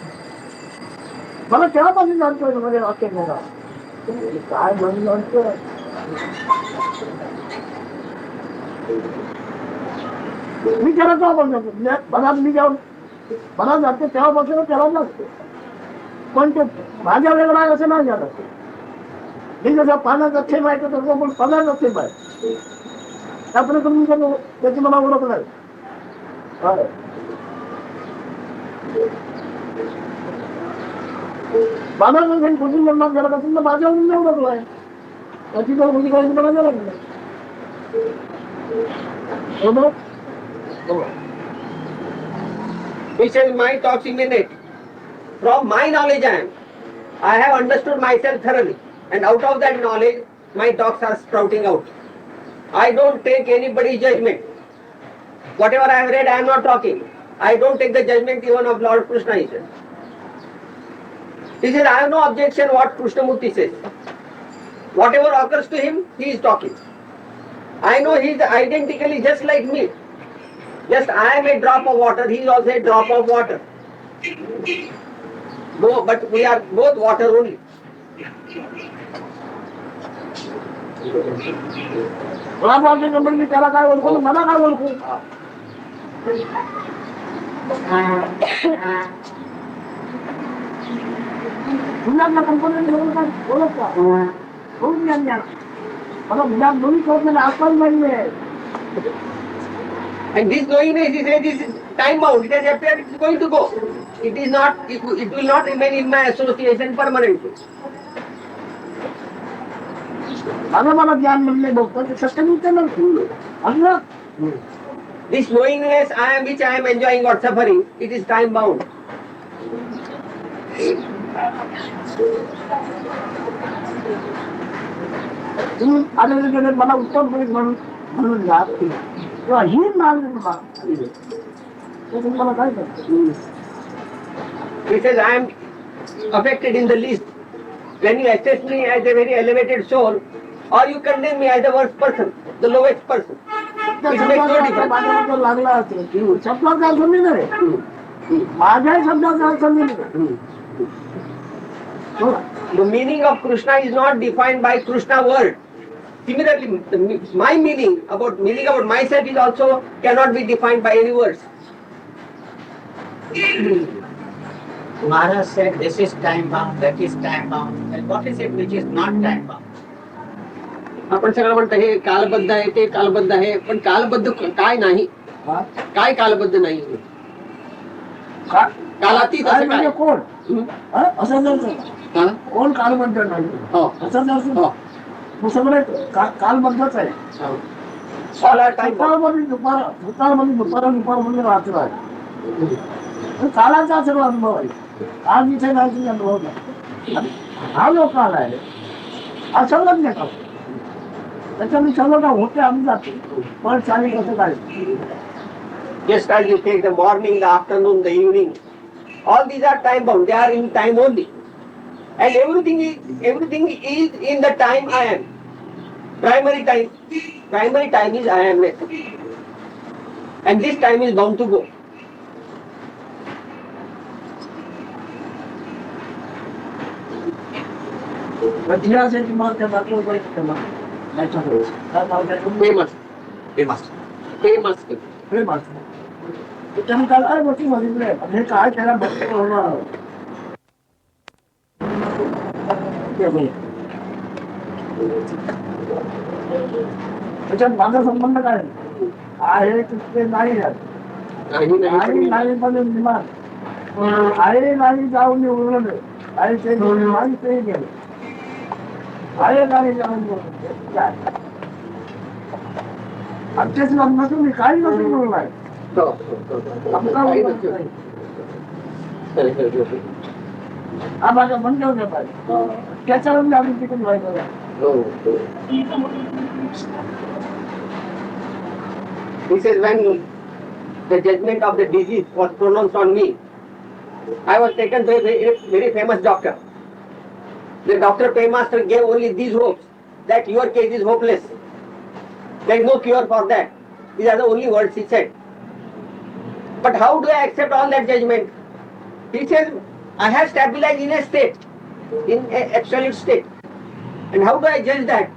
मला तेव्हापासून जाणतोय म्हणजे वाक्य घेणार काय म्हणून मी त्याला तेव्हा बोलतो मला मी जेव्हा मला जाते तेव्हापासून त्याला नसतो. पण ते माझ्या वेगळा आहे असं नाही झालं. मी जसं पाण्याचा थेंब आहे तसं पण पाण्याचा थेंब आहे. त्यापर्यंत मी त्याची मला ओळख नाही. माझा बुद्धी निर्माण झाला पासून माझ्या ओळखलं आहे. त्याची तो मुली करायची बघायला लागली. बरोबर? He says, my talks emanate from my knowledge. I have understood myself thoroughly, and out of that knowledge, my talks are sprouting out. I don't take anybody's judgment. Whatever I have read, I am not talking. I don't take the judgment even of Lord Krishna, he says. He says, I have no objection what Krishnamurti says. Whatever occurs to him, he is talking. I know he is identically just like me. Just I am a drop of water, he is also a drop of water. No, but we are both water only. मला बोलते company त्याला काय ओळखू मला काय ओळखू पुण्यातल्या company ओळखता ओळखून घ्या मला पुण्यात दोन्ही शोधलेले आपण नाहीये. And this knowingness, he says, is time bound. It has appeared, it is going to go. It is not, it will not remain in my association permanently. मला ज्ञान म्हणले बघतो ते सत्य नव्हते ना. This knowingness I am which I am enjoying or suffering, it is time bound. तुम्ही आलेले गेले मला उत्तर म्हणून जा तेव्हा ही मागणी तुम्हाला काय करतो. He says, I am affected in the least. When you assess me as a very elevated soul, or you condemn me as the worst person, the lowest person. It makes no difference. माझ्याबद्दल लागला असेल शब्दाचा अर्थ नाही रे माझ्याही शब्दाचा अर्थ नाही. The meaning of Krishna is not defined by Krishna word. Similarly, my meaning about myself is also cannot be defined by any words. Maharaj said this is time bound, that is time bound, and what is it which is not time bound? आपण सगळं म्हणतो हे कालबद्ध आहे ते कालबद्ध आहे पण कालबद्ध काय नाही काय कालबद्ध नाही कालातीत असं काय कोण असं जर कोण कालबद्ध नाही असं जर सगळे कालबद्धच आहे. दुपारमध्ये वाचलं आहे कालाचा सगळा अनुभव आहे. आज इथे नाही अनुभव नाही हा जो काल आहे हा सगळंच नाही त्याच्यामध्ये सगळं काय होते आम्ही जातो पण चाली कसं काय. Just as you take the morning, the afternoon, the evening, all these are time bound. They are in time only, and everything is in the time I am. Primary time is I amness, and this time is bound to go. धीरासाठी मग त्या बाजूला Famous. त्याच्यानं काल काय गोष्टी बघितल्या हे काय त्याला बघतो होणार त्याच्यात माझा संबंध काय आहे ते नाही नाही पण निर्माण आहे नाही जाऊन उरलं आहे ते निर्माण ते गेलं आहे नाही जाऊन आमच्याच लग्नातून मी काही नसून बोललो आहे हा माझा बंद होता पाहिजे त्याच्यावर आम्ही तिकडून व्हायचं. He says, when the judgment of the disease was pronounced on me, I was taken to a very famous doctor. The doctor paymaster gave only these hopes, that your case is hopeless. There is no cure for that. These are the only words he said. But how do I accept all that judgment? He says, I have stabilized in a state, in an absolute state. And how do I judge that?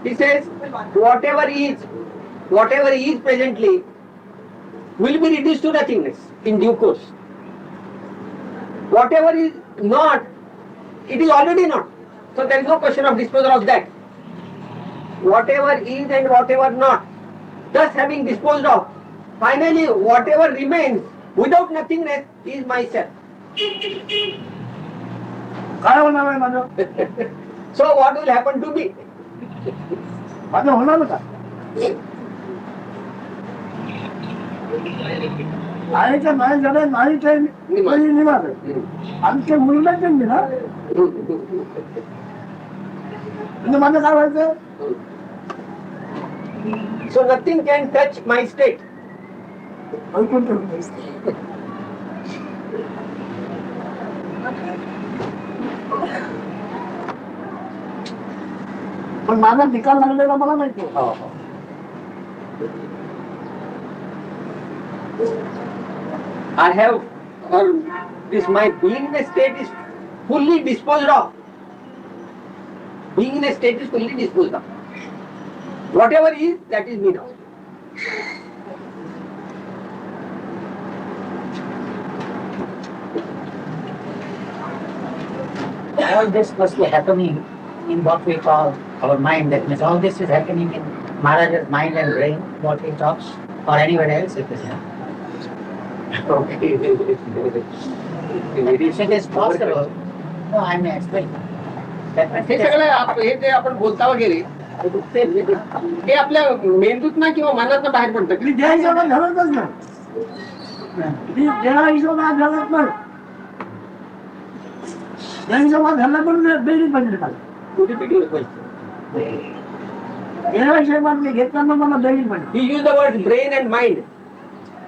He says, whatever is presently will be reduced to nothingness in due course. Whatever is not, it is already not. So there is no question of disposal of that. Whatever is and whatever not, thus having disposed of, finally whatever remains without nothingness is myself. काय होणार आहे माझं So what will happen to me? माझं होणार का आईच्या नाही झालं नाही ते निवार आमच्या मुलीला त्यांनी ना म्हणजे माझं काय व्हायचं So nothing can touch my state. ऐकून पण माझा निकाल लागलेला मला माहिती I have, or this my being in a state is fully disposed of. Being in a state is fully disposed of. Whatever is, that is me now. All this must be happening in what we call our mind. That means all this is happening in Maharaj's mind and brain, what he talks, or anywhere else it is happening. Okay. If it is possible, no, I may explain. हे सगळं हे जे आपण बोलता वगैरे हे आपल्या मेंदूत ना किंवा मनात बाहेर पडतं. ज्या हिशोबात घालतच नाही ज्या हिशोबात घालत नाही ज्या हिशोबात घालला पण बेरीज पाहिजे कुठे पिटी पाहिजे. या हिशोबात मी घेताना मला बेरीज पाहिजे. He used the words brain and mind.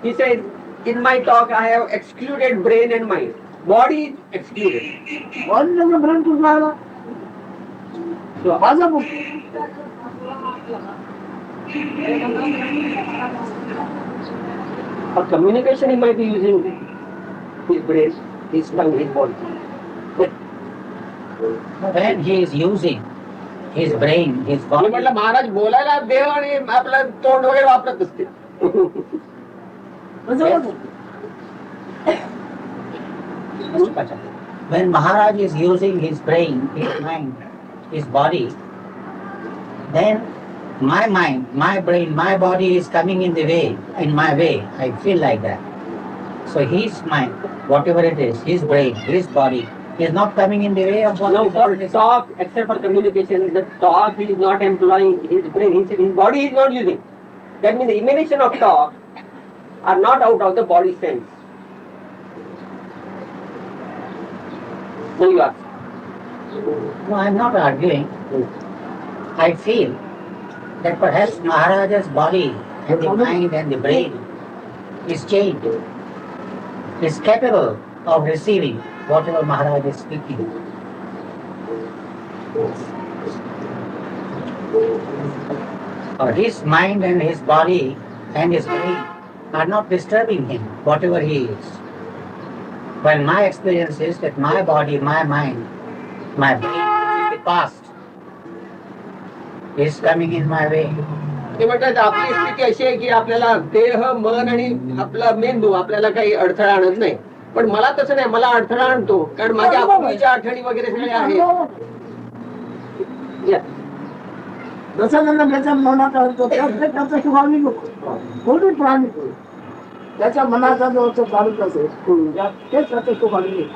He said, in my talk I have excluded brain and mind. Body is excluded. बॉडीचा ब्रेन कुठला आला माझा book For communication he might be using his brain, his tongue, his body. When he is using his brain, his me body, म्हटलं महाराज बोलायला देव आणि आपलं तोंड वगैरे वापरत असते. when Maharaj is using his brain, his mind, his body, then my mind, my brain, my body is coming in the way, in my way. I feel like that. So his mind, whatever it is, his brain, his body, is not coming in the way of what No, is for talk, except for communication, the talk he is not employing his brain, his body is not using. That means the emanation of talk are not out of the body sense. No, you ask. No, I am not arguing. I feel that perhaps Maharaja's body and the mind and the brain is changed, is capable of receiving whatever Maharaj is speaking. Or his mind and his body and his brain are not disturbing him, whatever he is. While my experience is that my body, my mind, my brain, which is the past, is coming in my way. ते म्हणतात आपली स्थिती अशी आहे की आपल्याला देह मन आणि आपला मेंदू आपल्याला काही अडथळा आणत नाही. पण मला तसं नाही, मला अडथळा आणतो कारण माझ्या आपुलीच्या आठवणी वगैरे सगळ्या आहेत. जसं त्यांना त्याच्या मनात असतो त्याचं स्वाभाविक कोणी प्राणी त्याच्या मनाचा जो चालूच असेल तेच त्याचं स्वाभाविक.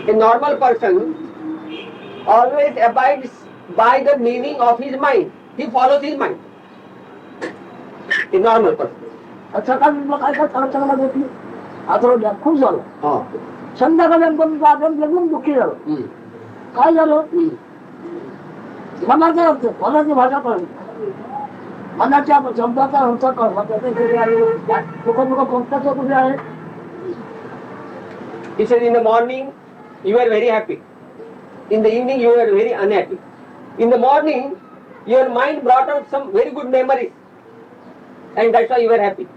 A normal person always abides by the meaning of his mind. He follows his mind. A normal person. सकाळी काय काय चांगला चांगला गोष्टी आठवड्या खूप झालं संध्याकाळी आपण लग्न दुःखी झालं. काय झालं मनाचा अर्थ मनाची भाषा कळली मनाच्या शब्दाचा अर्थ कळला त्याचे कुठे आहे दुःख दुःख कोणत्याचं कुठे आहे. He says in the morning you are very happy. In the evening you are very unhappy. In the morning your mind brought out some very good memories and that's why you were happy.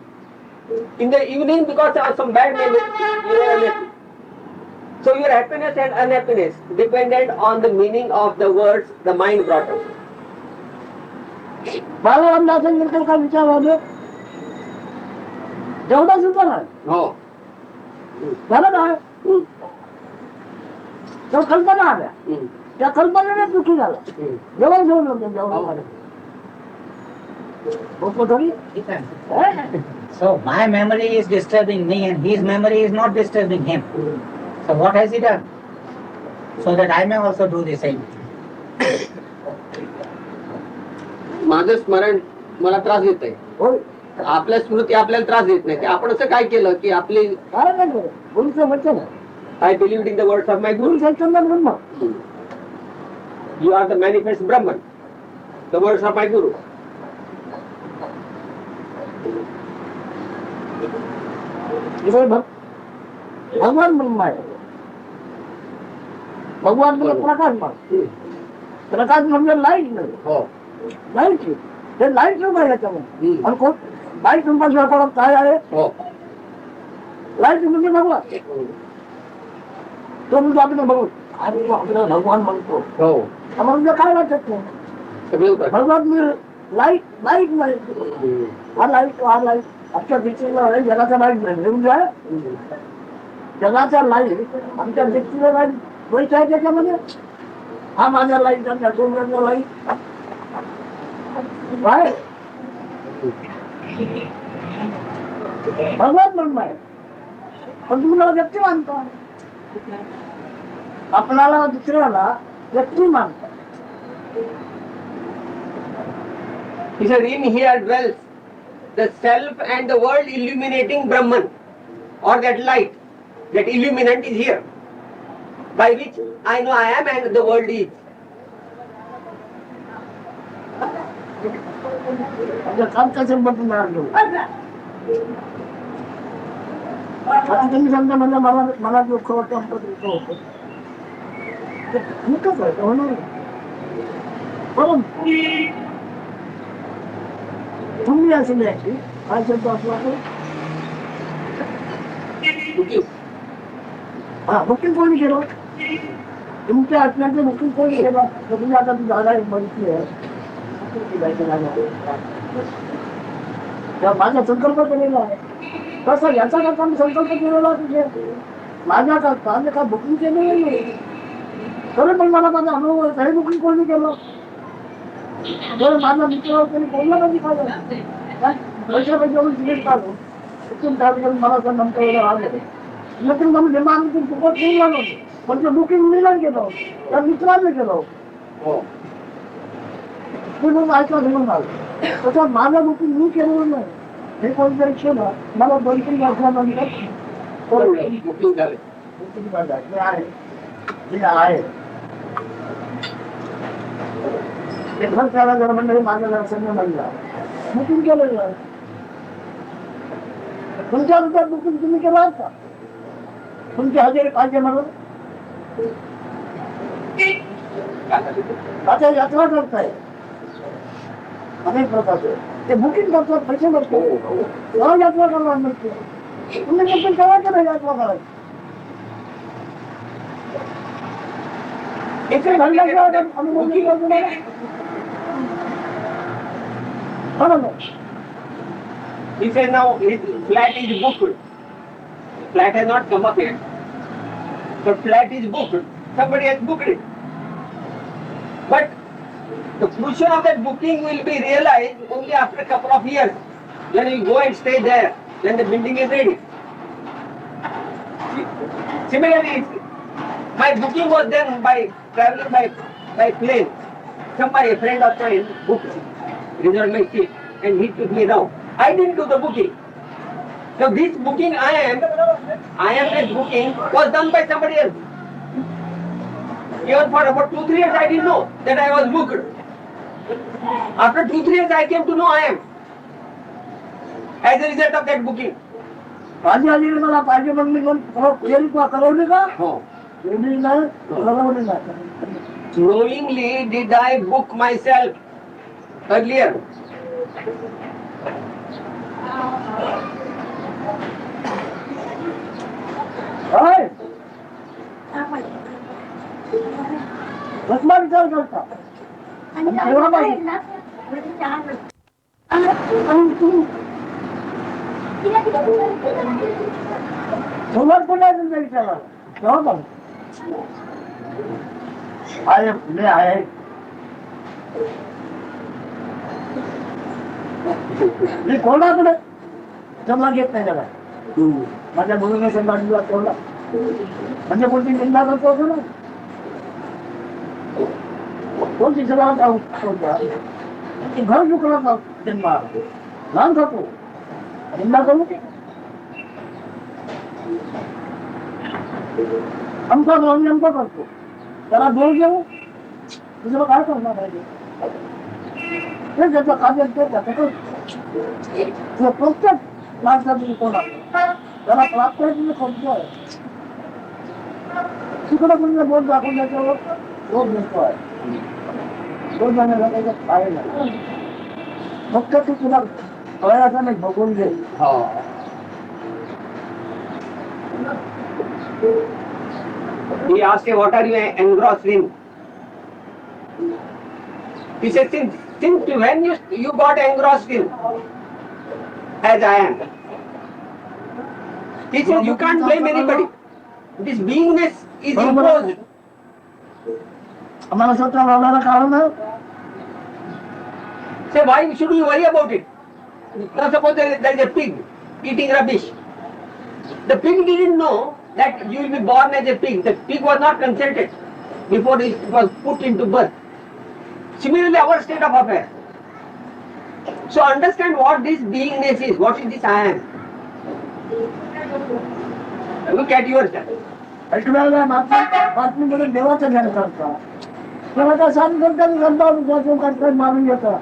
In the evening because of some bad memories you are unhappy. So your happiness and unhappiness depended on the meaning of the words the mind brought out. मला अंदाजानंतर काय विचार आले जेवढा सुद्धा नाही हो झालं काय तर कल्पना आल्या त्या कल्पनेने दुःखी झाला जेवण जेवण नव्हतं जेवण So my memory is disturbing me and his memory is not disturbing him. So what has he done? So that I may also do the same. माझं स्मरण मला त्रास देत आहे. होय आपल्या स्मृती आपल्याला त्रास देत नाही. आपण असं काय केलं की आपली काय नाही करत. गुरुचं वचन आहे. I believe in the words of my Guru. Guru Sachchidanand Brahma. You are the manifest Brahman. The words of my Guru. इथे भगवान ब्रह्म आहे. भगवान म्हणजे प्रकाश मान. प्रकाश म्हणजे लाईट नाही. हो. लाईट ते लाईट रूप आहे याच्यामध्ये. हम्म. आणि कोण लाईट रूपाच्या काळात काय आहे? हो. लाईट म्हणजे भगवान. तो म्हणजे आपण बघू अरे आपल्याला भगवान म्हणतो. हो. आम्हाला काय वाटत नाही. सगळे उतर. भगवान लाईट लाईट नाही. हा लाईट आमच्या दृष्टीला जगाचा लाईट नाही. म्हणजे जगाचा लाईट आमच्या दृष्टीला लाईट द्वैत आहे त्याच्यामध्ये. हा माझा लाईट आणि दोघांचा लाईट काय भगवान ब्रह्म आहे. पण तुम्हाला व्यक्ती मानतो. आपल्याला दुसऱ्याला व्यक्ती मानतो. He said, in here dwells the self and the world illuminating Brahman, or that light, that illuminant is here, by which I know I am and the world is. काम कसं बघून राहिलो. आता तुम्ही समजा म्हणजे मला दुःख होतं दुःख होतं दुःखच आहे होणार बरोबर. तुम्ही असे नाही काय शब्द असला हा बुकिंग कोणी केलं? तुमच्या आत्म्याचं बुकिंग कोणी केलं? तुम्ही आता ती जागा बघितली आहे. माझा संकल्प केलेला आहे. कसं याचा करता मी संकल्प केलेला तुझे माझ्या करता मी काय बुकिंग केलेलं नाही. खरं पण मला माझा अनुभव आहे. काही बुकिंग कोणी केलं? तर माझा मित्र कोणी बोलला कधी काय पैशापैकी तिकीट काढून तिथून त्यावेळी मला असं नंतर आलं नंतर मग जेव्हा आम्ही ते फुकट घेऊन लागलो पण ते बुकिंग मी नाही केलं त्या मित्राने केलं. म्हणून ऐका घेऊन आलो तसं माझं बुकिंग मी केलेलं नाही. हे कोणतरी केलं मला 2-3 वर्षानंतर बुकिंग झाले. आहे ते घर करायला म्हणजे माझं दर्शन नाही बुकिंग केलेलं आहे. तुमच्या रुपयात बुकिंग तुम्ही केलं आहे का? तुमची हजेरी पाहिजे म्हणून आता यात्रा करताय अनेक प्रकारचे ते बुकिंग करतात पैसे भरतो यात्रा करणार नसते. तुम्ही बुकिंग करायचं नाही यात्रा करायची. इकडे घडल्याशिवाय He said now his flat is booked. Flat has not come up yet. The flat is booked. Somebody has booked it. But the fruition of that booking will be realized only after a couple of years. When you go and stay there, then the building is ready. Similarly, my booking was done by traveling by plane. Somebody, a friend of mine, booked, reserved my seat, and he took me down. I didn't do the booking. So this booking I am that booking was done by somebody else. Even for about 2-3 years I didn't know that I was booked. After 2-3 years I came to know I am. As a result of that booking. माझी हजेरी मला पाहिजे म्हणून कळवली का? Oh. कळवली नाही. Knowingly did I book myself earlier? काय? कसला विचार करता? एवढा पाहिजे. सोमवार कोणा तुमच्या विचाराला केव्हा पण आहे मी आहे. मी कोणाकडे जमा घेत नाही त्याला. माझ्या मुलीने संघटनेला ठेवला म्हणजे कोणती निंदा करतो असं ना कोणती सभा घर दुखला का जन्म लहान खातो निंदा करू आमचा दोन नेमका करतो त्याला दोष देऊ तुझं काय करणार पाहिजे ते ज्याचं कार्य ते त्याचं प्रत्येक माणसाचं कोण त्याला प्राप्त आहे तुम्ही कोणतं आहे तिकडं म्हणजे बोट दाखवून त्याच्यावर रोज मिळतो आहे दोन महिन्याला त्याच्यात काय नाही फक्त तू तुला कळायचं नाही बघून घे He asked, what are you engrossed in? He said, since when you got engrossed in, as I am. He said, you can't blame anybody. This beingness is imposed. आम्हाला स्वतः लावणारा कारण आहे Say, why should you worry about it? Now suppose there is a pig eating rubbish. The pig didn't know that you will be born as a pig. The pig was not consulted before it was put into birth. Similarly, our state of affairs. So understand what this beingness is. What is this I am? Look at yourself. ऐकण्याला बातमीमध्ये देवाचं ध्यान करता देवाचा साथ करता करता मारून येतं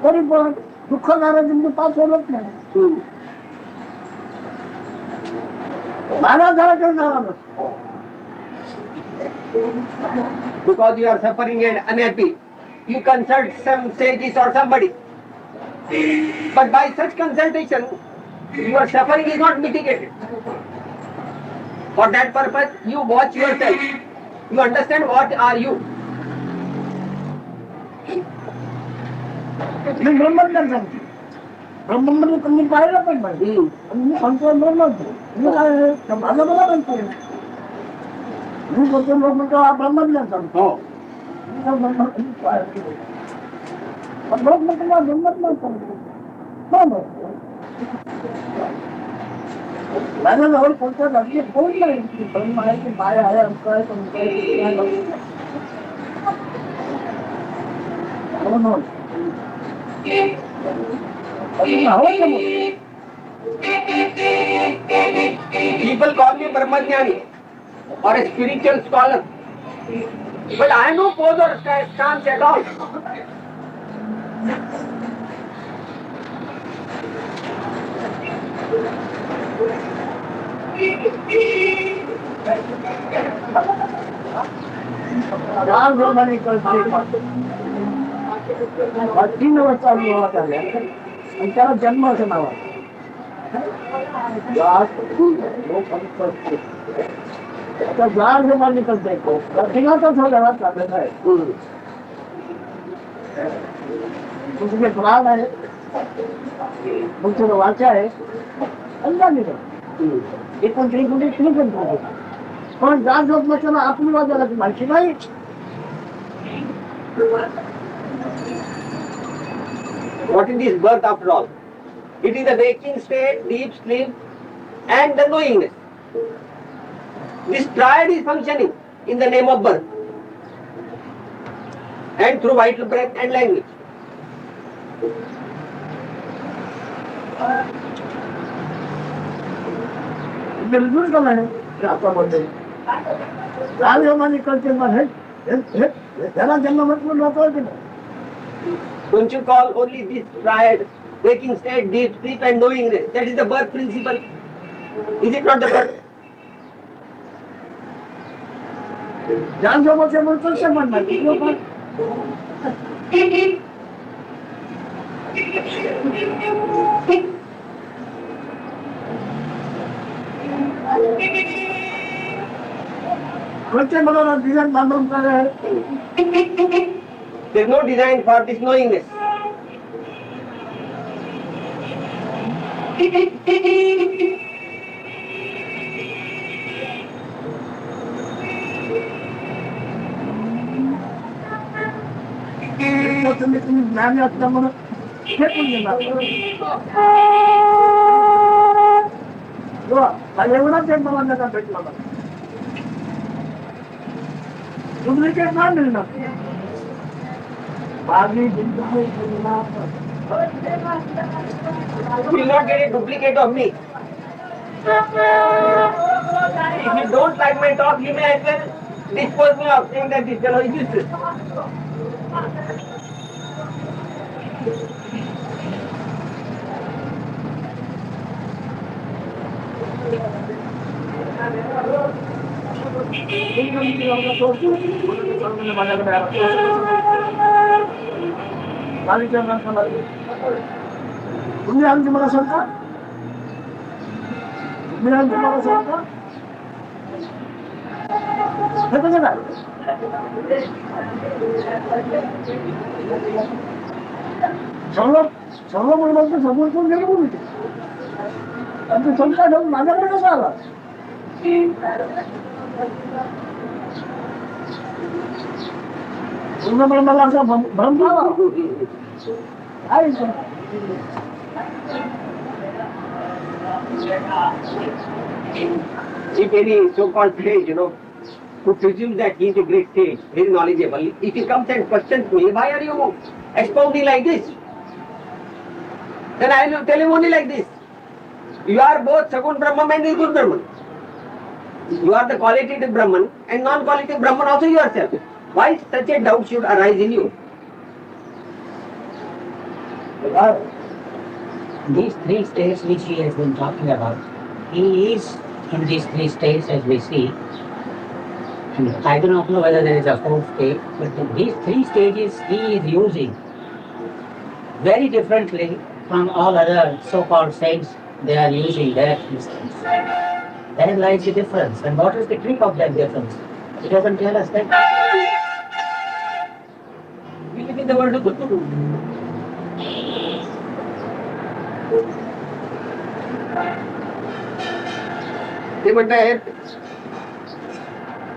तरी पण दुःख नाराजी पास होत नाही महाराज झाला Because you are suffering and unhappy, you consult some sages or somebody. But by such consultation, your suffering is not mitigated. For that purpose, you watch yourself. You understand what are you. मी ब्रह्मज्ञान सांगते ब्रह्ममध्ये तुम्ही पाहिलं पण पाहिजे मी सांगतो ब्रह्मज्ञ मी काय माझं मला म्हणतो मी बोलतो लोक म्हणतो हा ब्रह्मज्ञान सांगतो लोक म्हणतो हा ब्रह्मज्ञान सांगतो माझ्या जवळ कोणत्या जागी कोण नाही ब्रह्म आहे की माया आहे अंक आहे तुमचं People call me Brahmajnani or a spiritual scholar. But I have no pose or stance at all. तीन वर्षा विवाहात आल्या आणि त्याला जन्म असं नाव आहे जाड जेव्हा निकलता येतो प्रत्येकाचा घरात चाललेला आहे तुमचे प्राण आहे तुमचं वाचा आहे अंदाज निघत एकूण तरी कुठे पण पण जाड झोप नसताना आपण वाजायला माहिती नाही What is this birth after all? It is the waking state, deep sleep, and the knowingness. This triad is functioning in the name of birth and through vital breath and language. बिलकुल का नाही रातामध्ये राजयोगाने कळते मग त्याला जन्म म्हटलं नव्हतं की नाही Don't you call only this triad, waking state, deep sleep and knowingness? That is the birth principle. Is it not the birth? ज्ञान जोगाचे बोलतो ते म्हणणार कोणते मला डिझाईन बांधून काय There is no design for this knowingness. तुम्ही ज्ञानी असल्यामुळे फेकून देणार एवढाच एक मला त्याचा भेटला डुप्लिकेट नाही मिळणार बागी जिंदगी जीना You will not get a duplicate of me. If you don't like my talk, you may as well dispose me of saying that this fellow is useless. तुम्ही आमची मला सांगता तुम्ही आमची मला सांगता हे कसं काय सर्व मुलांचं समोर कोण गेलं बोलू आमची संख्या ठेवून माझ्याकडे कसं आला पूर्ण मला असा भ्रम झाला काय If any so-called sage, who presumes that he is a great sage, very knowledgeable, if he comes and questions me, why are you expounding like this? Then I will tell him only like this. You are both Sagun Brahman and Nirgun Brahman. You are the qualitative Brahman and non-qualitative Brahman also yourself. Why such a doubt should arise in you? These three states which he has been talking about, he is in these three states as we see. And I do not know whether there is a fourth state, but these three stages he is using very differently from all other so-called saints. They are using their instance. There lies the difference. And what is the trick of that difference? It doesn't tell us that. We live in the world of Guru. ते म्हणतायत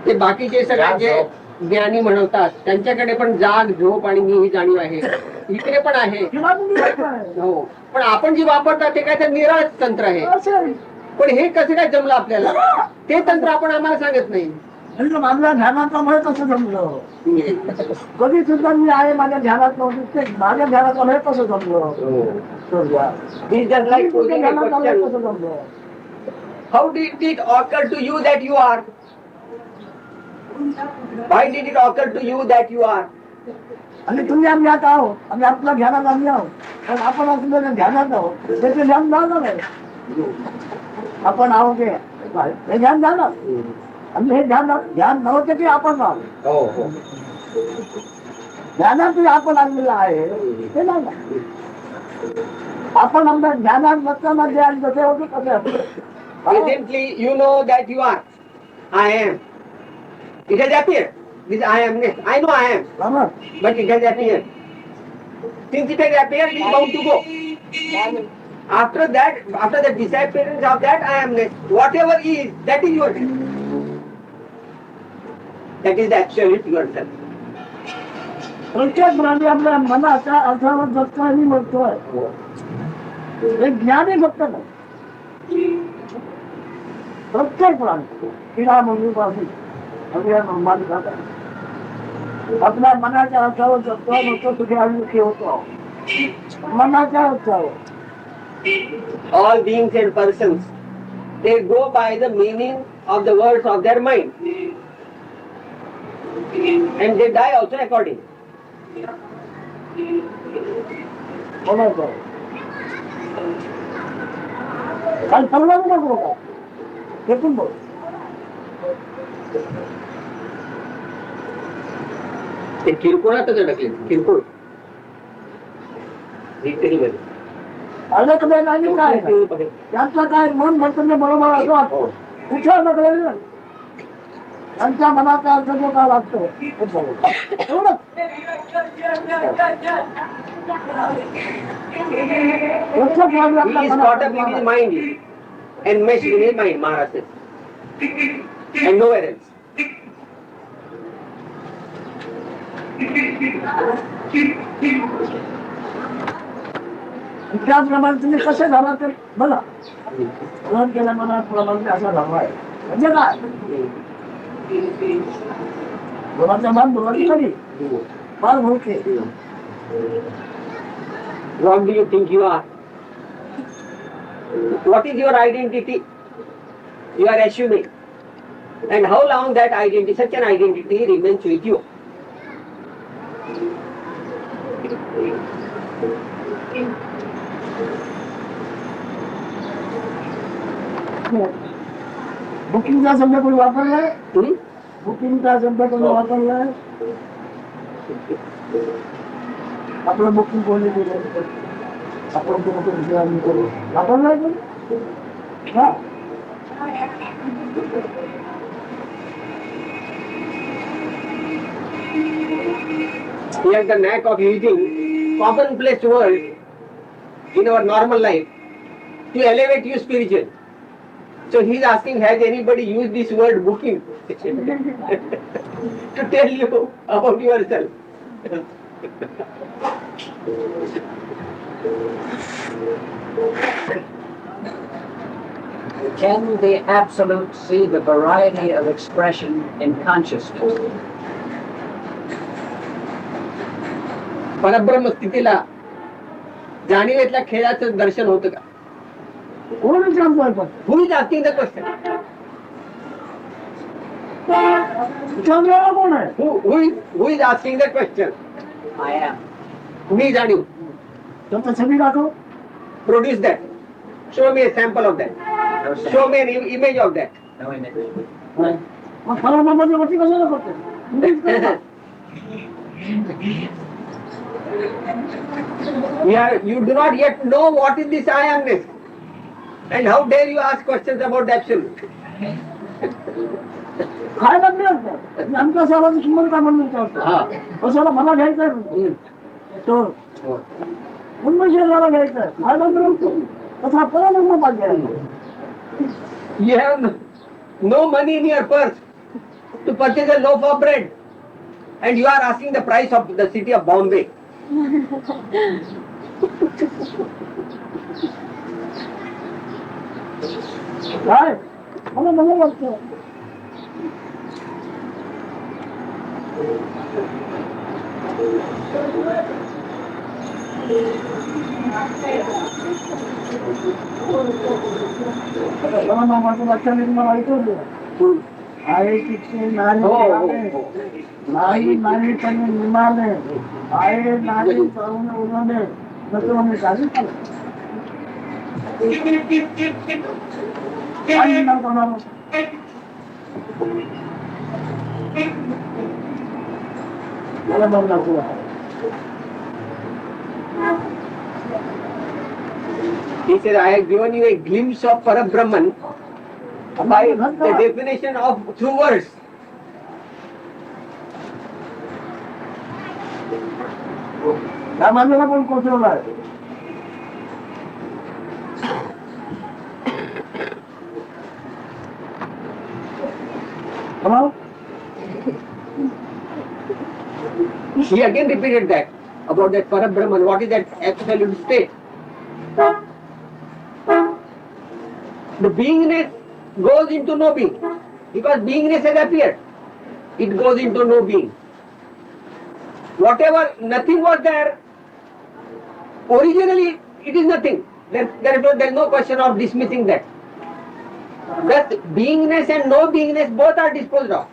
ते बाकीचे सगळे जे ज्ञानी म्हणतात त्यांच्याकडे पण जाग झोप आणि मी ही जाणीव आहे इकडे पण आहे हो पण आपण जी वापरतात ते काय तर निराळ तंत्र आहे पण हे कसं काय जमलं आपल्याला ते तंत्र आपण आम्हाला सांगत नाही माझ्या ध्यानाचा मुळे कसं जमलं कधी सुद्धा मी आहे माझ्या ध्यानात नव्हते माझ्या ध्यानाचा मुळे कसं जमलं कसं जमलं How did it occur to you that you are? Why did it occur to you that you are? आणि तुम्ही आम्ही आता आहोत आम्ही आपल्या ध्यानात आम्ही आहोत पण आपण असलेल्या ध्यानात आहोत त्याचे ध्यान झालं नाही आपण आहोत हे ध्यान झालं आणि हे ध्यान नव्हते की आपण आहोत ध्यानात आपण आणलेलं आहे ते नाही आपण आमच्या ध्यानात नसताना जे आणि जसे होते तसे असते Presently, you know that you are. I am. It has appeared. This I amness. I know I am. But it has appeared. Since it has appeared, it is bound to go. After that, after the disappearance of that I amness, whatever is, that is yourself. That is the absolute yourself. प्रत्येक प्राणी आपल्या मनाच्या अर्थावर जगतो आणि म्हणतोय हे ज्ञानी फक्त नाही प्रत्येक प्राणी किडा मुंगीपासून आपल्या मनाच्या अर्थावर जगतो म्हणतो तुझे आयुष्य होतो मनाच्या अर्थावर All beings and persons, they go by the meaning of the words of their mind. And they die also according. बोलायचं काही समजावं नको का तेथून बोल ते किरकोळातच अडकले किरकोळ विक्रीमध्ये अनेक वेळाने काय त्यांचं काय मन म्हणतं बरोबर असं वाटतं कुठं नकलेलं नाही त्यांच्या मनाचा अर्थ जो काय वाटतो एवढंच He is caught up in his mind and meshed in his mind, Maharaj says. And nowhere else. त्याप्रमाणे तुम्ही कसे झाला तर बघा ग्रहण केल्या मनात प्रमाणे असा झाला आहे म्हणजे काय गुणाचा मान बोलायची तरी फार भोके What do you think you are? What is your identity? You are assuming. And how long that identity, such an identity remains with you? Booking का शब्द कोई वापरला है? Hmm? बुकिंग का शब्द कोई वापरला है? आपला बुकिंग कोणी केलं? आपण तो कुठे विचार करू? वापरला आहे कोणी? हा. We have the knack of using commonplace words in our normal life to elevate you spiritual. So he is asking, has anybody used this word booking to tell you about yourself? Can the Absolute see the variety of expression in consciousness? परब्रह्म स्थितीला जाणीवेतल्या खेळाचं दर्शन होतं का? कोण विचारतोय पण? Who is asking the question? विचारणारा कोण आहे? Who is asking the question? I am. मी जाणीव. त्याचं छबी दाखव. Produce that. Show me a sample of that. No sense. Show me an image of that. No image. मग खरं मामाची वरती कशाला करते? You do not yet know what is this I amness. And how dare you ask questions about the absolute? काय लागले असतं? आमच्या सालाची किंमत काय म्हणून विचारतो? कशाला मला घ्यायचंय? तो मुंबई शहराला घ्यायचंय. काय लागलं? तसा परम पाहिजे. You have no money in your purse to purchase a loaf of bread. And you are asking the price of the city of Bombay. काय? मला मला वाटतं. मला मामाचं लक्षात मला ऐकवलं. आहे तिथे नाही नाही नाही त्यांनी निमाले आहे नाही करून उन्हाने नसं मी काही काही नाव करणार. मला मग लागू. He said, I have given you a glimpse of Parabrahman by the definition of through words. त्या माणसाला पण कोसळला आहे. He again repeated that about that Parabrahman. What is that absolute state? The beingness goes into no being because beingness has appeared. It goes into no being. Whatever nothing was there, originally it is nothing. Therefore, there is no question of dismissing that. Thus, beingness and no beingness both are disposed of.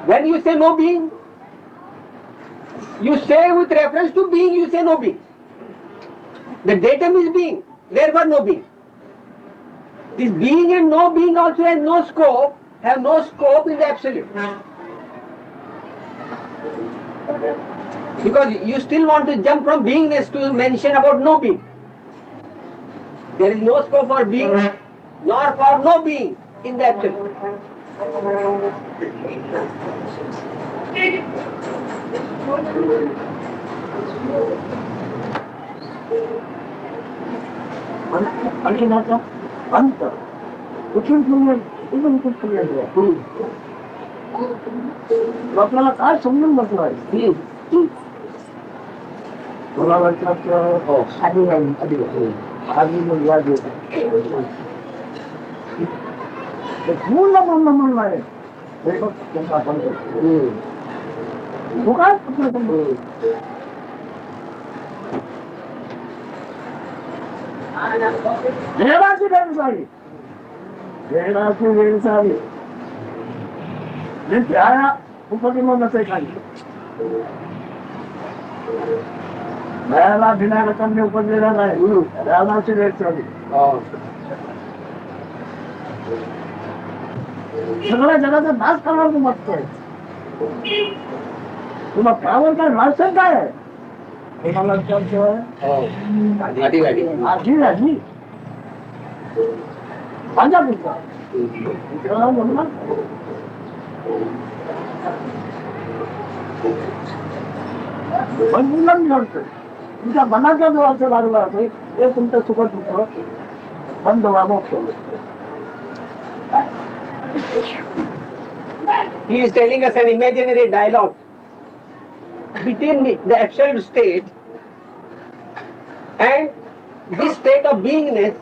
When you say no being, you say with reference to being, you say no being. The datum is being, therefore no being. This being and no being also has no scope, have no scope in the absolute. Because you still want to jump from beingness to mention about no being. There is no scope for being nor for no being in the absolute. आणखीनाचा अंत कुठून सुरू इथून कुठून आपल्याला काय समजून बसलं आहे. मला वाटतं आधी आधी मुलगा पूर्ण म्हणलं आहे. हे बघ आपण तू काय वेळाची वेळ झाली. वेळाची वेळ झाली. मी त्या उपक्रमाचे खाली वेळाला भिनागतांनी उपजलेला नाही. वेळाची वेळ झाली. सगळ्या जगाचा नाश करणार तू बघतोय. तुला पावर काय माणसं काय आहे? तुम्हाला आधी झाली माझ्या पुढचा म्हणून घडतोय. तुमच्या मनाच्या जोराचं लागलं असेल ते तुमचं सुखद दुःख बंद व्हावं. He is telling us an imaginary dialogue between the absolute state and this state of beingness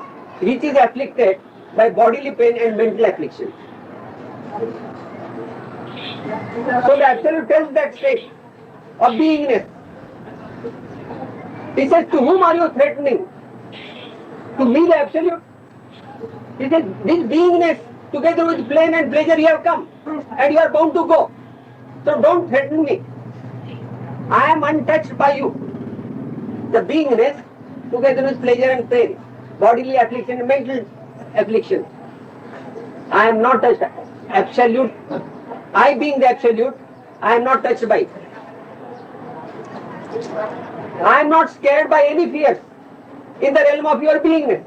which is afflicted by bodily pain and mental affliction. So the absolute tells that state of beingness. He says, to whom are you threatening? To me, the absolute. He says, this beingness together with pain and pleasure you have come and you are bound to go. So don't threaten me. I am untouched by you. The beingness together with pleasure and pain, bodily affliction and mental affliction. I am not touched. Absolute. I being the absolute, I am not touched by it. I am not scared by any fears in the realm of your beingness.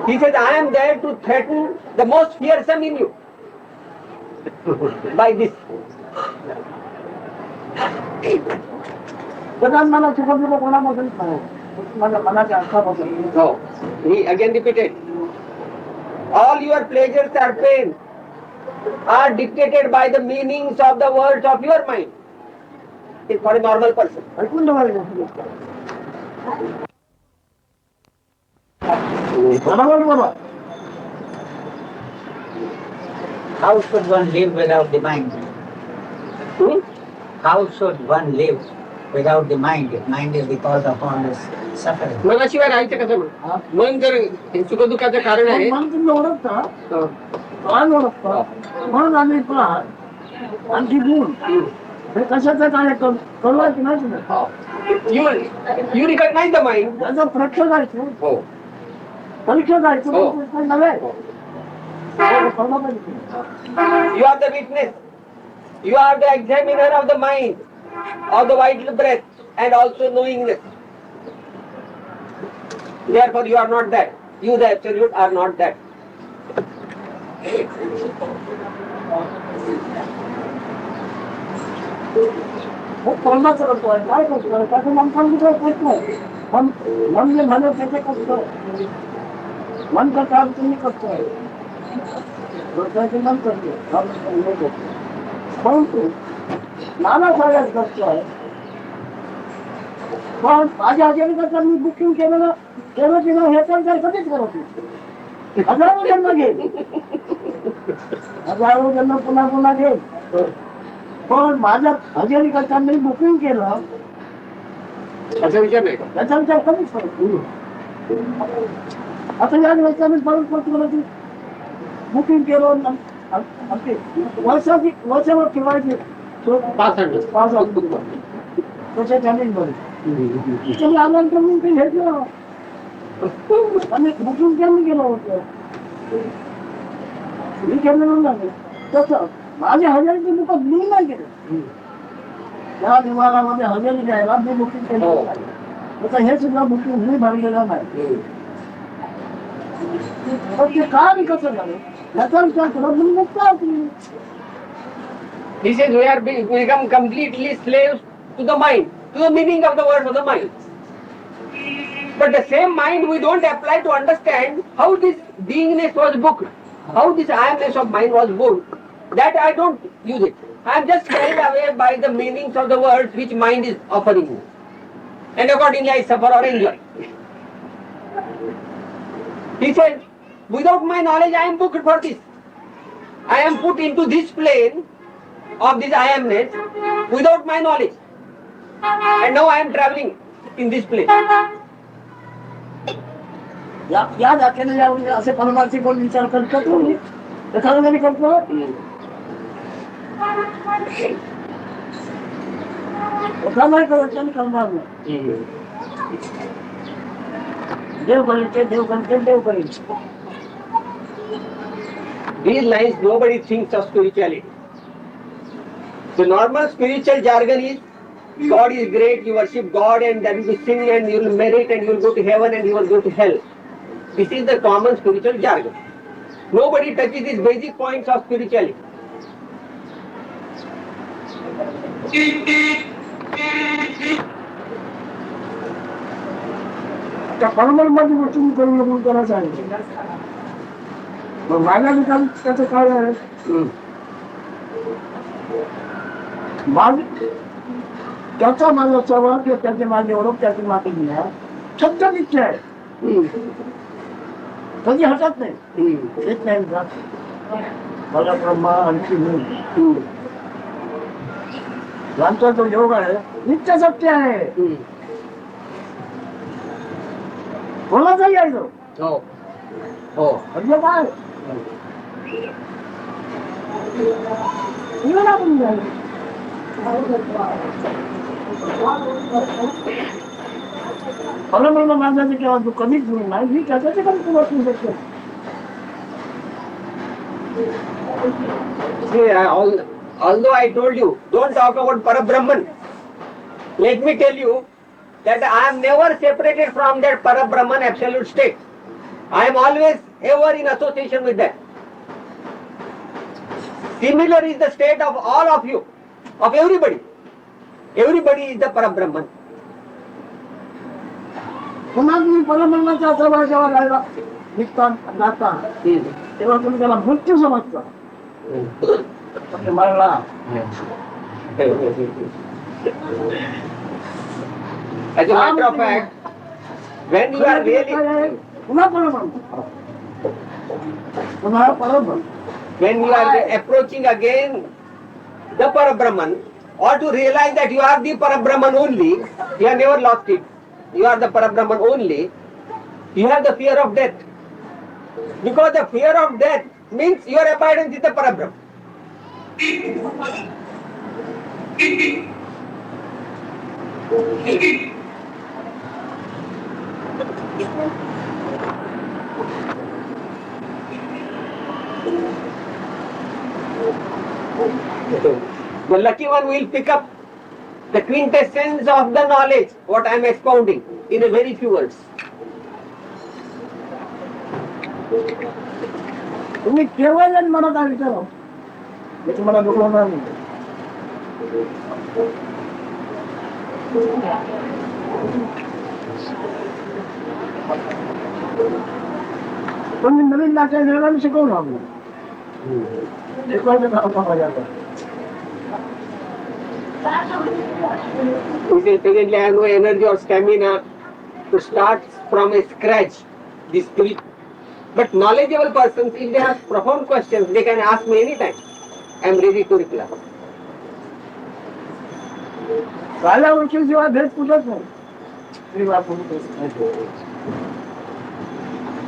He says, I am there to threaten the most fearsome in you by this. मला सुखद दुःख कोणापासून माझ्या मनाच्या अर्थापासून. No. He again repeated. All your pleasures or pain are dictated by the meanings of the words of your mind. It's for a normal person. ऐकून ठेवायला बरोबर बरोबर. How should one live without the mind? How should one live without the mind? If mind is the cause of all this suffering. मनाशिवाय राहायचं कसं मग? मन जर सुखदुःखाचं कारण आहे. मन तुम्ही ओळखता, मन ओळखता, मन आणि प्राण आणखी गुण हे कशाचं काय कळवा की नाही तुम्ही? You recognize the mind. त्याचं परीक्षा जायचं, हो. परीक्षा जायचं नव्हे. You are the witness. You are the examiner of the mind, of the vital breath, and also knowingness. Therefore, you are not that. You, the absolute, are not that. कर्माचं करतोय, काय करतोय, त्याचं मन सांगितलं नाही. मन जे म्हणे त्याचे करतोय, मन करता तुम्ही करतोय, डोक्याचे मन करतोय. परंतु नाना साऱ्याच करतोय. पण माझ्या हजेरीकरता मी बुकिंग केलं की नाही हे तर काही कधीच करत नाही. हजारो जन्म घेईल, हजारो जन्म पुन्हा पुन्हा घेईल. पण माझ्या हजेरीकरता मी बुकिंग केलं असा विचार नाही का? त्याचा विचार कधीच करत नाही. आता या वेळेला परत परत बुकिंग केलं वर्षावर ठेवायचे 5 त्याच्या चॅलेंजमध्ये आल्यानंतर मी ते घेतलं आणि बुकिंग केलं गेलं होतं. मी केलं नाही तसं माझ्या हजेरीची बुक मी नाही केलं. त्या विभागामध्ये हजेरी द्यायला मी बुकिंग केलं. तसं हे सुद्धा बुकिंग मी भरलेलं नाही. पण ते का मी कसं झालं याचा विचार करून मी मुक्त होती. He says we are become completely slaves to the mind, to the meaning of the words of the mind. But the same mind we don't apply to understand how this beingness was booked, how this I amness of mind was booked. That I don't use it. I am just carried away by the meanings of the words which mind is offering me. And accordingly I suffer or enjoy. He says, without my knowledge I am booked for this. I am put into this plane of this I amness without my knowledge. And now I am traveling in this plane. या व्याख्याने यावेळी असे परमार्थिक कोण विचार करतो तुम्ही एखादा जरी करतो एका नाही करत आणि करणार नाही देव करील देव करील देव करील. These lines nobody thinks of spirituality. The normal spiritual jargon is God is great, you worship God and then you sing and you will merit and you will go to heaven and you will go to hell. This is the common spiritual jargon. Nobody touches these basic points of spirituality. त्या परमार्थी गोष्टी मी करून नको त्याला सांगितलं. मग माझ्या ठिकाणी त्याचं काय आहे माझ त्याचा माझा स्वभाव किंवा त्याची माझी ओळख त्याची माती घ्या शब्द निश्चय आहे कधी हटत नाही येत नाही माझा ब्रह्मा आणखी मी आमचा जो योग आहे नित्य सत्य आहे कोणाचाही आहे तो हो म्हणजे काय परब्रह्म माणसाचे केव्हा तू कमीच होईल नाही मी त्याच्याचे पण तू वाचू शकतो. Although I told you, don't talk about Parabrahman. Let me tell you that I am never separated from that Parabrahman absolute state. I am always ever in association with that. Similar is the state of all of you, of everybody. Everybody is the Parabrahman. पुन्हा तुम्ही परब्रह्माचा स्वभाव जेव्हा राहिला निघता जाता तेव्हा तुम्ही त्याला मृत्यू समजता मरला. As a matter of fact, when you are really पुन्हा परब्रह्म पुन्हा परब्रह्म when you are approaching again the Parabrahman, or to realize that you are the Parabrahman only, you have never lost it. You are the Parabrahman only. You have the fear of death. Because the fear of death means your abidance is the Parabrahman. The lucky one will pick up the quintessence of the knowledge, what I am expounding, in a very few words. तुम्ही केवळ आणि मला काय विचारा मी तुम्हाला दुखवणार नाही. तुम्ही नवीन नाट्य निर्माण शिकवणार शिकवायचं काम माझ्याकडे. Presently, I have no energy or stamina to start from a scratch this spirit. But knowledgeable persons, if they have profound questions, they can ask me anytime. I am ready to reply. राहिल्या ओळखीशिवाय भेट कुठंच नाही.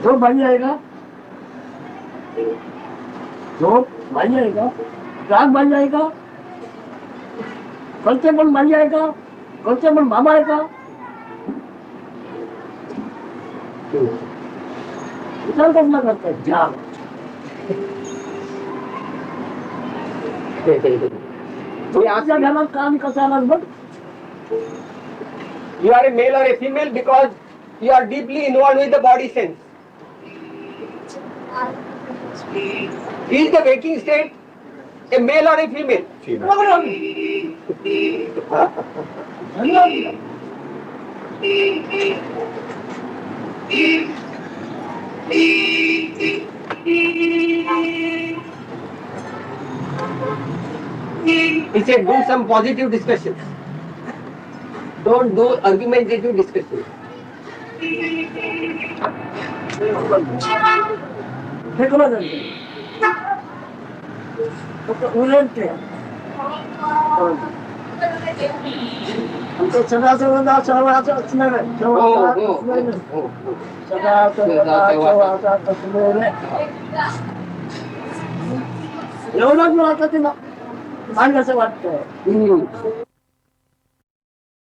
झोप भाजी आहे का झोप भाजी आहे का राग भाजी आहे का कळते पण भाजी आहे का कळते पण बाबा आहे का विचार कसला करताय जाग आजच्या ध्यानात का आणि कसं आला बघ. You are a male or a female because you are deeply involved with the body sense. Is the waking state a male or a female? He said, do some positive discussions. Don't do argumentative discussions. हे कोणा जायचं उलट आमचं सदा सर्वदा सहवास असणारे सहवासात असणारे सदा सर्वदा सहवासात असणारे एवढंच मला ते मांगायचं वाटतं